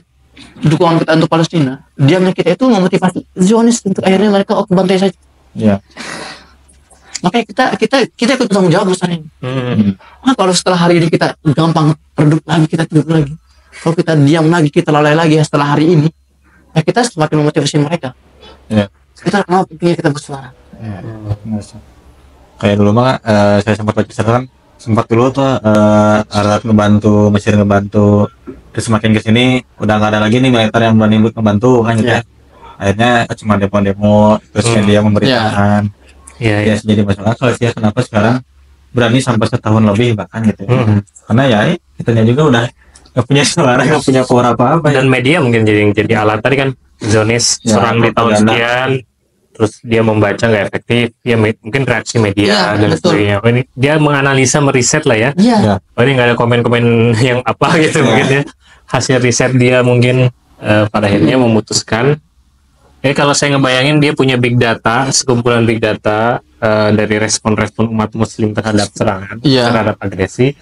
Speaker 1: dukungan kita untuk Palestina, diamnya kita itu memotivasi Zionis untuk akhirnya mereka bantai saja. Makanya kita ikut tanggung jawab besar ini. Kalau setelah hari ini kita gampang redup lagi, kita tidur lagi. Kalau kita diam lagi, kita lalai lagi setelah hari ini, ya kita semakin memotivasi mereka. Kita kenapa pentingnya kita bersuara.
Speaker 2: Kayak dulu mah saya sempat baca catatan, sempat dulu tuh Arab ngebantu, Mesir ngebantu, terus semakin kesini udah nggak ada lagi nih militer yang berani ngebantu kan gitu ya. Akhirnya cuma demo-demo, terus media memberitakan. Ya jadi masalah kalau sih kenapa sekarang berani sampai setahun lebih bahkan gitu ya. Karena ya kitanya juga udah nggak punya suara, nggak punya power apa-apa.
Speaker 4: Dan media mungkin jadi alat tadi kan, Zionis serang di tahun sekian, terus dia membaca nggak efektif, ya mungkin reaksi media dan sebagainya. Oh, ini dia menganalisa, meriset lah ya. Oh, ini nggak ada komen-komen yang apa gitu mungkin ya. Hasil riset dia mungkin pada akhirnya memutuskan. Kalau saya ngebayangin dia punya big data, sekumpulan big data dari respon-respon umat muslim terhadap serangan, terhadap agresi.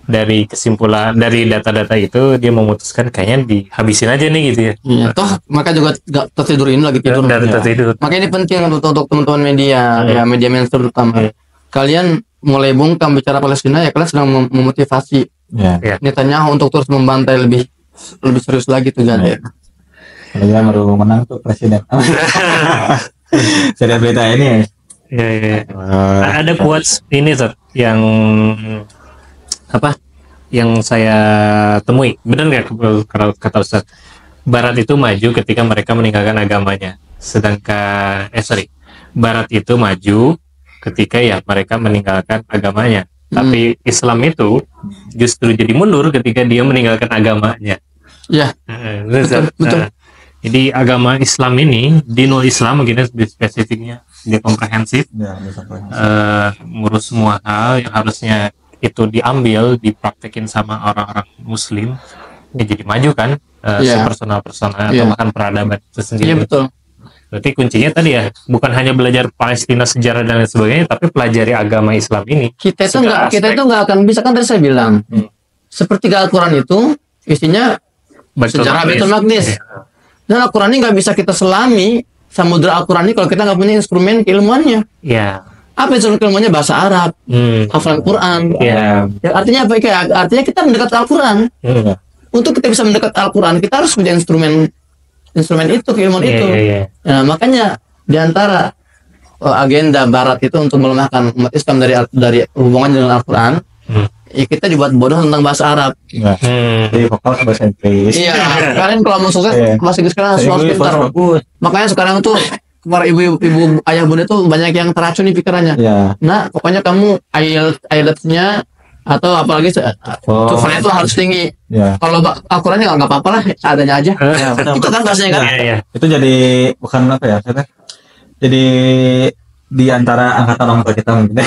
Speaker 4: Dari kesimpulan, dari data-data itu dia memutuskan kayaknya dihabisin aja nih gitu ya.
Speaker 1: Toh maka juga gak tertidurin lagi tidur.
Speaker 4: Tertidur.
Speaker 1: Makanya ini penting untuk teman-teman media, ya media mainstream terutama. Kalian mulai bungkam bicara Palestina ya kalian sedang memotivasi Netanyahu untuk terus membantai lebih serius lagi tuh kan.
Speaker 2: Kalau dia baru menang tuh presiden. Saya berita ini.
Speaker 4: Ada quotes ini tuh yang apa? Yang saya temui. Benar nggak kalau kata Ustaz? Barat itu maju ketika mereka meninggalkan agamanya. Sedangkan Barat itu maju ketika ya mereka meninggalkan agamanya. Tapi Islam itu justru jadi mundur ketika dia meninggalkan agamanya. Betul. Jadi agama Islam ini, dinul Islam mungkin spesifiknya, dia komprehensif, ngurus semua hal yang harusnya itu diambil, dipraktekin sama orang-orang Muslim, ya jadi maju kan, personal-personal atau bahkan peradaban itu sendiri.
Speaker 1: Betul.
Speaker 4: Berarti kuncinya tadi ya, bukan hanya belajar Palestina, sejarah dan lain sebagainya, tapi pelajari agama Islam ini.
Speaker 1: Kita itu nggak akan bisa, kan tadi saya bilang, seperti Al-Quran itu isinya sejarah Baitul Maqdis. Dan Al-Quran ini nggak bisa kita selami samudra Al-Quran ini kalau kita nggak punya instrumen keilmuannya. Apa instrumen keilmuannya? Bahasa Arab, hafalan Quran. Ya, artinya apa? Artinya kita mendekat Al-Quran. Untuk kita bisa mendekat Al-Quran, kita harus punya instrumen itu, keilmuan itu. Nah, makanya diantara agenda Barat itu untuk melemahkan umat Islam dari hubungannya dengan Al-Quran. Ya kita dibuat bodoh tentang bahasa Arab.
Speaker 2: Jadi vokal bahasa Inggris.
Speaker 1: Kalian kalau mau sukses bahasa Inggris kalian harus pintar. Makanya sekarang tuh para ibu ayah bunda tuh banyak yang teracuni pikirannya. Nah, pokoknya kamu IELTS-nya atau apalagi TOEFL itu harus tinggi. Kalau Al-Qurannya nggak apa-apa lah, adanya aja. Itu kan bahasanya kan.
Speaker 2: Itu jadi bukan apa ya? Jadi di antara angkatan orang tua kita mungkin.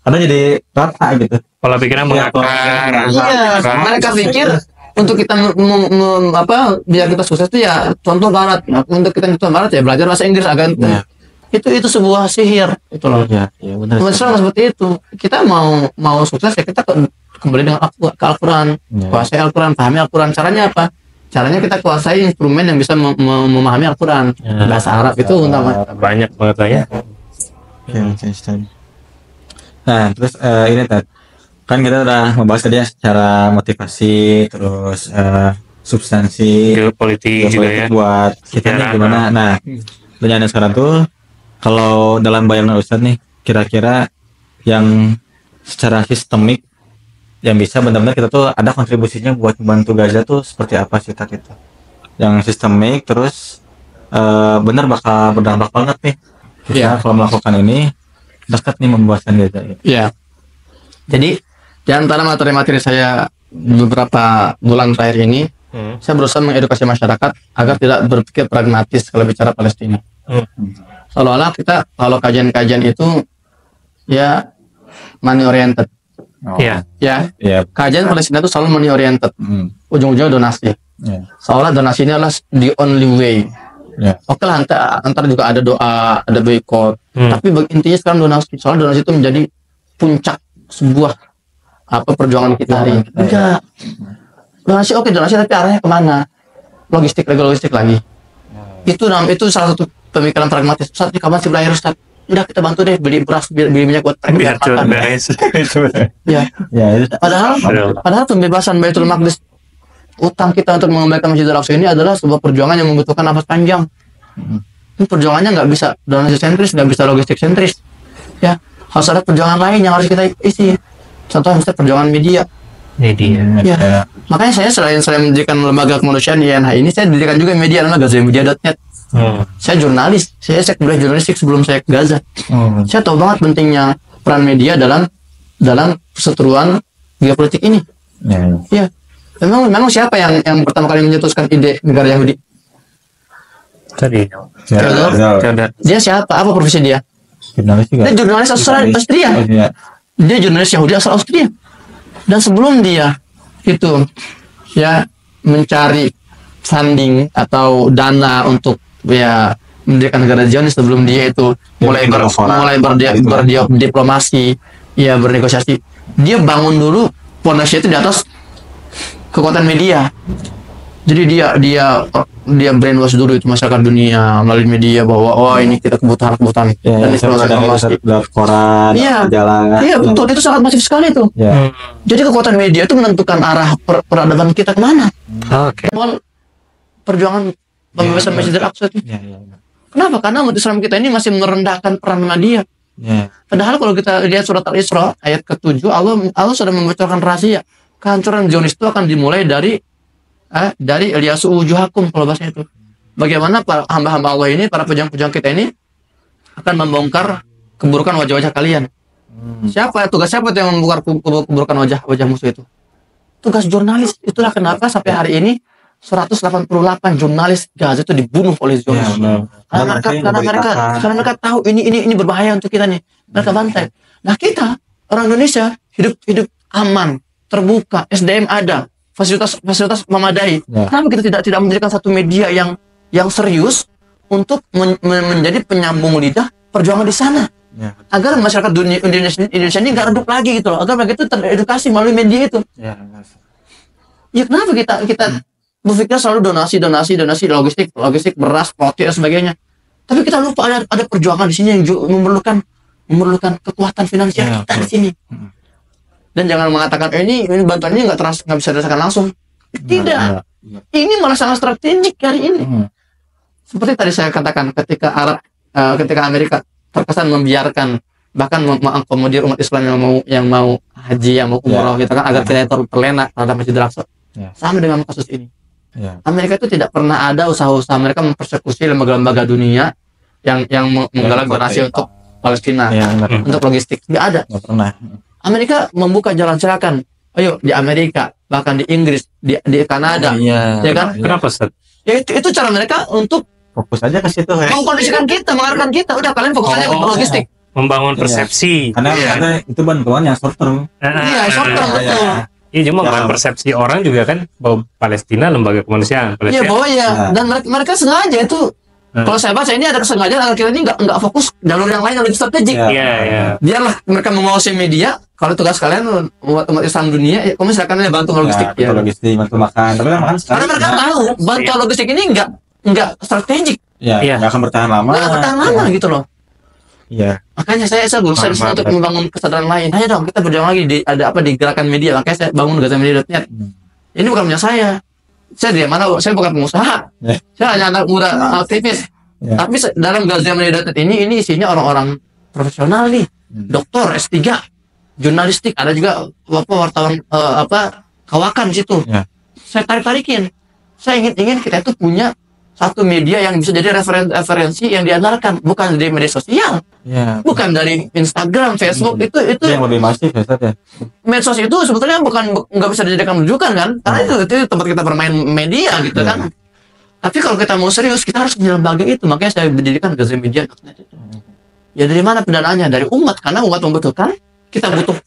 Speaker 2: Karena jadi rata gitu.
Speaker 4: Pola pikirnya mengakar.
Speaker 1: Mereka pikir untuk kita biar kita sukses itu ya contoh Barat. Untuk kita contoh Barat ya belajar bahasa Inggris agak itu sebuah sihir itu loh. Benar. Seperti itu. Kita mau sukses ya kita kembali dengan ke Al-Quran, kuasai Al-Quran, pahami Al-Quran. Caranya apa? Caranya kita kuasai instrumen yang bisa memahami Al-Quran. Bahasa Arab itu utama.
Speaker 4: Banyak banget lah ya.
Speaker 2: Nah, terus ini kan kita udah membahas tadi ya secara motivasi, terus substansi,
Speaker 4: geopolitik juga ya,
Speaker 2: buat kita nih gimana. Nah, pertanyaan sekarang tuh, kalau dalam bayangan Ustadz nih, kira-kira yang secara sistemik yang bisa benar-benar kita tuh ada kontribusinya buat membantu Gaza tuh seperti apa sih Tat itu? Yang sistemik terus benar bakal berdampak banget nih. Kalau melakukan ini dekat nih membuatkan Gaza.
Speaker 1: Jadi di antara materi-materi saya beberapa bulan terakhir ini, saya berusaha mengedukasi masyarakat agar tidak berpikir pragmatis kalau bicara Palestina. Seolah-olah kita kalau kajian-kajian itu ya money oriented. Kajian Palestina itu selalu money oriented. Ujung-ujungnya donasi. Seolah donasi ini adalah the only way. Oke lah, antar juga ada doa, ada boykot. Tapi intinya sekarang donasi. Soalnya donasi itu menjadi puncak sebuah perjuangan kita hari ini. Enggak. Donasi donasi tapi arahnya kemana? Logistik lagi. Itu salah satu pemikiran pragmatis. Ustaz, kapan sih berakhir Ustaz? Udah kita bantu deh beli beras, beli minyak buat
Speaker 4: biar makan.
Speaker 1: Padahal pembebasan Baitul Maqdis, utang kita untuk mengembalikan Masjidil Aqsa ini adalah sebuah perjuangan yang membutuhkan nafas panjang. Ini perjuangannya nggak bisa donasi sentris, nggak bisa logistik sentris. Ya, harus ada perjuangan lain yang harus kita isi. Contohnya misalnya perjuangan media. Makanya saya selain mendirikan lembaga kemanusiaan INH ini, saya dirikan juga media namanya gazamedia.net. Saya jurnalis, saya kuliah jurnalistik sebelum saya ke Gaza. Saya tahu banget pentingnya peran media dalam perseteruan geopolitik ini. Memang siapa yang pertama kali mencetuskan ide negara Yahudi?
Speaker 4: Tadi.
Speaker 1: Theodor. Dia siapa? Apa profesi dia?
Speaker 2: Jurnalis juga.
Speaker 1: Dia jurnalis asal Austria. Dia jurnalis Yahudi asal Austria. Dan sebelum dia itu ya mencari funding atau dana untuk ya mendirikan negara Zionis, sebelum dia itu mulai berdiplomasi, ya bernegosiasi, dia bangun dulu pondasi itu di atas kekuatan media. Jadi dia brainwash dulu itu masyarakat dunia melalui media bahwa ini kita kebutuhan dan informasi
Speaker 2: koran, jalan.
Speaker 1: Iya betul, itu sangat masif sekali itu. Jadi kekuatan media itu menentukan arah peradaban kita kemana. Perjuangan pembebasan Masjidil Aqsa itu. Kenapa? Karena umat Islam kita ini masih merendahkan peran media. Padahal kalau kita lihat surat Al-Isra ayat ke-7, Allah sudah membocorkan rahasia kehancuran Zionis itu akan dimulai dari Ilyasu wujuhakum, kalau bahasa itu. Bagaimana para hamba-hamba Allah ini, para pejuang-pejuang kita ini akan membongkar keburukan wajah-wajah kalian. Tugas siapa yang membongkar keburukan wajah musuh itu? Tugas jurnalis. Itulah kenapa sampai hari ini 188 jurnalis Gaza itu dibunuh oleh Zionis. Karena mereka tahu ini berbahaya untuk kita nih. Mereka bantai. Nah kita orang Indonesia hidup aman, terbuka, SDM ada, fasilitas memadai. Kenapa kita tidak mendirikan satu media yang serius untuk menjadi penyambung lidah perjuangan di sana? Agar masyarakat Indonesia ini nggak redup lagi gitu loh. Agar mereka itu teredukasi melalui media itu. Ya kenapa kita berpikir selalu donasi logistik beras, roti dan sebagainya, tapi kita lupa ada perjuangan di sini yang memerlukan kekuatan finansial kita di sini. Dan jangan mengatakan ini bantuan ini nggak bisa dirasakan langsung. Tidak, ini malah sangat strategik hari ini. Seperti tadi saya katakan, ketika Amerika terkesan membiarkan bahkan mengakomodir umat Islam yang mau haji, yang mau umroh gitu kan, agar tidak terlena terhadap Masjidil Aqsa. Sama dengan kasus ini. Amerika itu tidak pernah ada usaha-usaha mereka mempersekusi lembaga-lembaga dunia yang menggalang donasi untuk Palestina, untuk logistik. Nggak ada.
Speaker 2: Nggak pernah.
Speaker 1: Amerika membuka jalan, silakan. Ayo di Amerika, bahkan di Inggris, di Kanada, ya kan?
Speaker 4: Kenapa, Ustaz?
Speaker 1: Ya itu cara mereka untuk
Speaker 2: fokus aja ke situ.
Speaker 1: Mengkondisikan kita, mengarahkan kita. Udah kalian fokus aja ke logistik.
Speaker 4: Membangun persepsi.
Speaker 2: Karena itu bantuan yang short term.
Speaker 1: Short term betul.
Speaker 4: Iya, cuma bukan persepsi orang juga kan bahwa Palestina lembaga kemanusiaan.
Speaker 1: Iya, bahwa dan mereka sengaja itu. Kalau saya baca ini ada kesengajaan agar kita ini nggak fokus jalur yang lain yang lebih strategik. Biarlah mereka menguasai media. Kalau tugas kalian umat Islam dunia, ya kamu silakan bantu logistik.
Speaker 2: Logistik, bantu makan. Tapi kan makan
Speaker 1: karena mereka tahu bantuan logistik ini nggak strategik.
Speaker 2: Nggak akan bertahan lama.
Speaker 1: Nggak bertahan lama gitu loh. Makanya saya berusaha untuk membangun kesadaran lain. Ayo dong kita berjuang lagi di gerakan media. Makanya saya bangun gazamedia.net. Ini bukan punya saya. Saya dari mana? Saya bukan pengusaha. Saya hanya anak muda aktivis. Tapi dalam gazamedia.net ini isinya orang-orang profesional nih, doktor S3, jurnalistik, ada juga wartawan kawakan di situ. Saya tarikin. Saya ingin kita itu punya satu media yang bisa jadi referensi yang diandalkan, bukan dari media sosial, bukan dari Instagram, Facebook, itu
Speaker 2: yang lebih masif ya.
Speaker 1: Medsos itu sebetulnya nggak bisa dijadikan rujukan kan, karena itu tempat kita bermain media gitu kan. Tapi kalau kita mau serius, kita harus punya lembaga itu. Makanya saya mendirikan gazamedia.net itu. Ya dari mana pendanaannya? Dari umat, karena umat membutuhkan. Kita butuh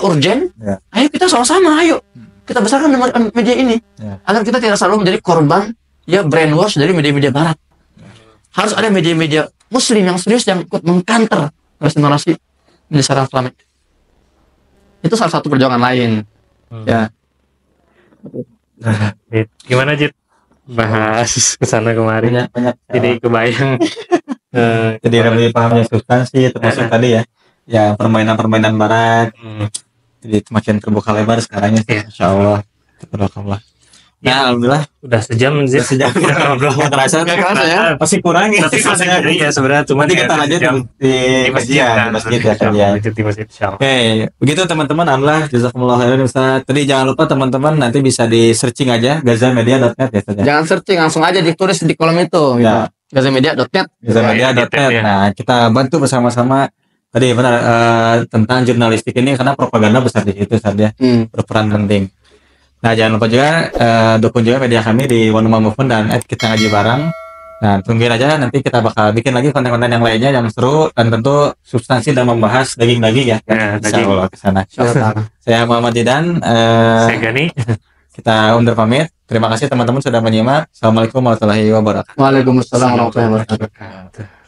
Speaker 1: urgen. Ayo kita sama-sama, ayo kita besarkan media ini agar kita tidak selalu menjadi korban brainwash dari media-media barat. Harus ada media-media muslim yang serius yang ikut mengkanter narasi secara Islamik. Itu salah satu perjuangan lain.
Speaker 4: Gimana, Jit? Bahas kesana kemari.
Speaker 2: Banyak.
Speaker 4: Jadi kebayang.
Speaker 2: Jadi lebih pahamnya substansi, termasuk tadi ya permainan-permainan barat. Jadi semakin terbuka lebar sekarangnya. Insya Allah. Tabarakallah. Nah, alhamdulillah
Speaker 4: udah sejam
Speaker 2: kita ngobrol. Nggak kerasa ya? Masih kurang ya.
Speaker 4: Iya sebenarnya, cuma
Speaker 2: nanti kita lanjut di masjid ya. Oke, begitu teman-teman. Alhamdulillah, jazakumullah khairan Ustaz. Tadi jangan lupa teman-teman nanti bisa di searching aja gazamedia.net ya Ustaz.
Speaker 1: Jangan searching, langsung aja ditulis di kolom itu. Gazamedia.net.
Speaker 2: Gazamedia.net. Nah, kita bantu bersama-sama. Tadi benar tentang jurnalistik ini, karena propaganda besar di situ Ustaz ya. Berperan penting. Nah, jangan lupa juga dukung juga media kami di Wonuma Movement dan @kita ngaji bareng. Nah, tungguin aja nanti kita bakal bikin lagi konten-konten yang lainnya yang seru dan tentu substansi dan membahas daging-daging ya. Insyaallah ke sana. Saya Muhammad Didan,
Speaker 4: Saya Gani.
Speaker 2: kita undur pamit. Terima kasih teman-teman sudah menyimak. Assalamualaikum warahmatullahi wabarakatuh.
Speaker 3: Waalaikumsalam warahmatullahi wabarakatuh.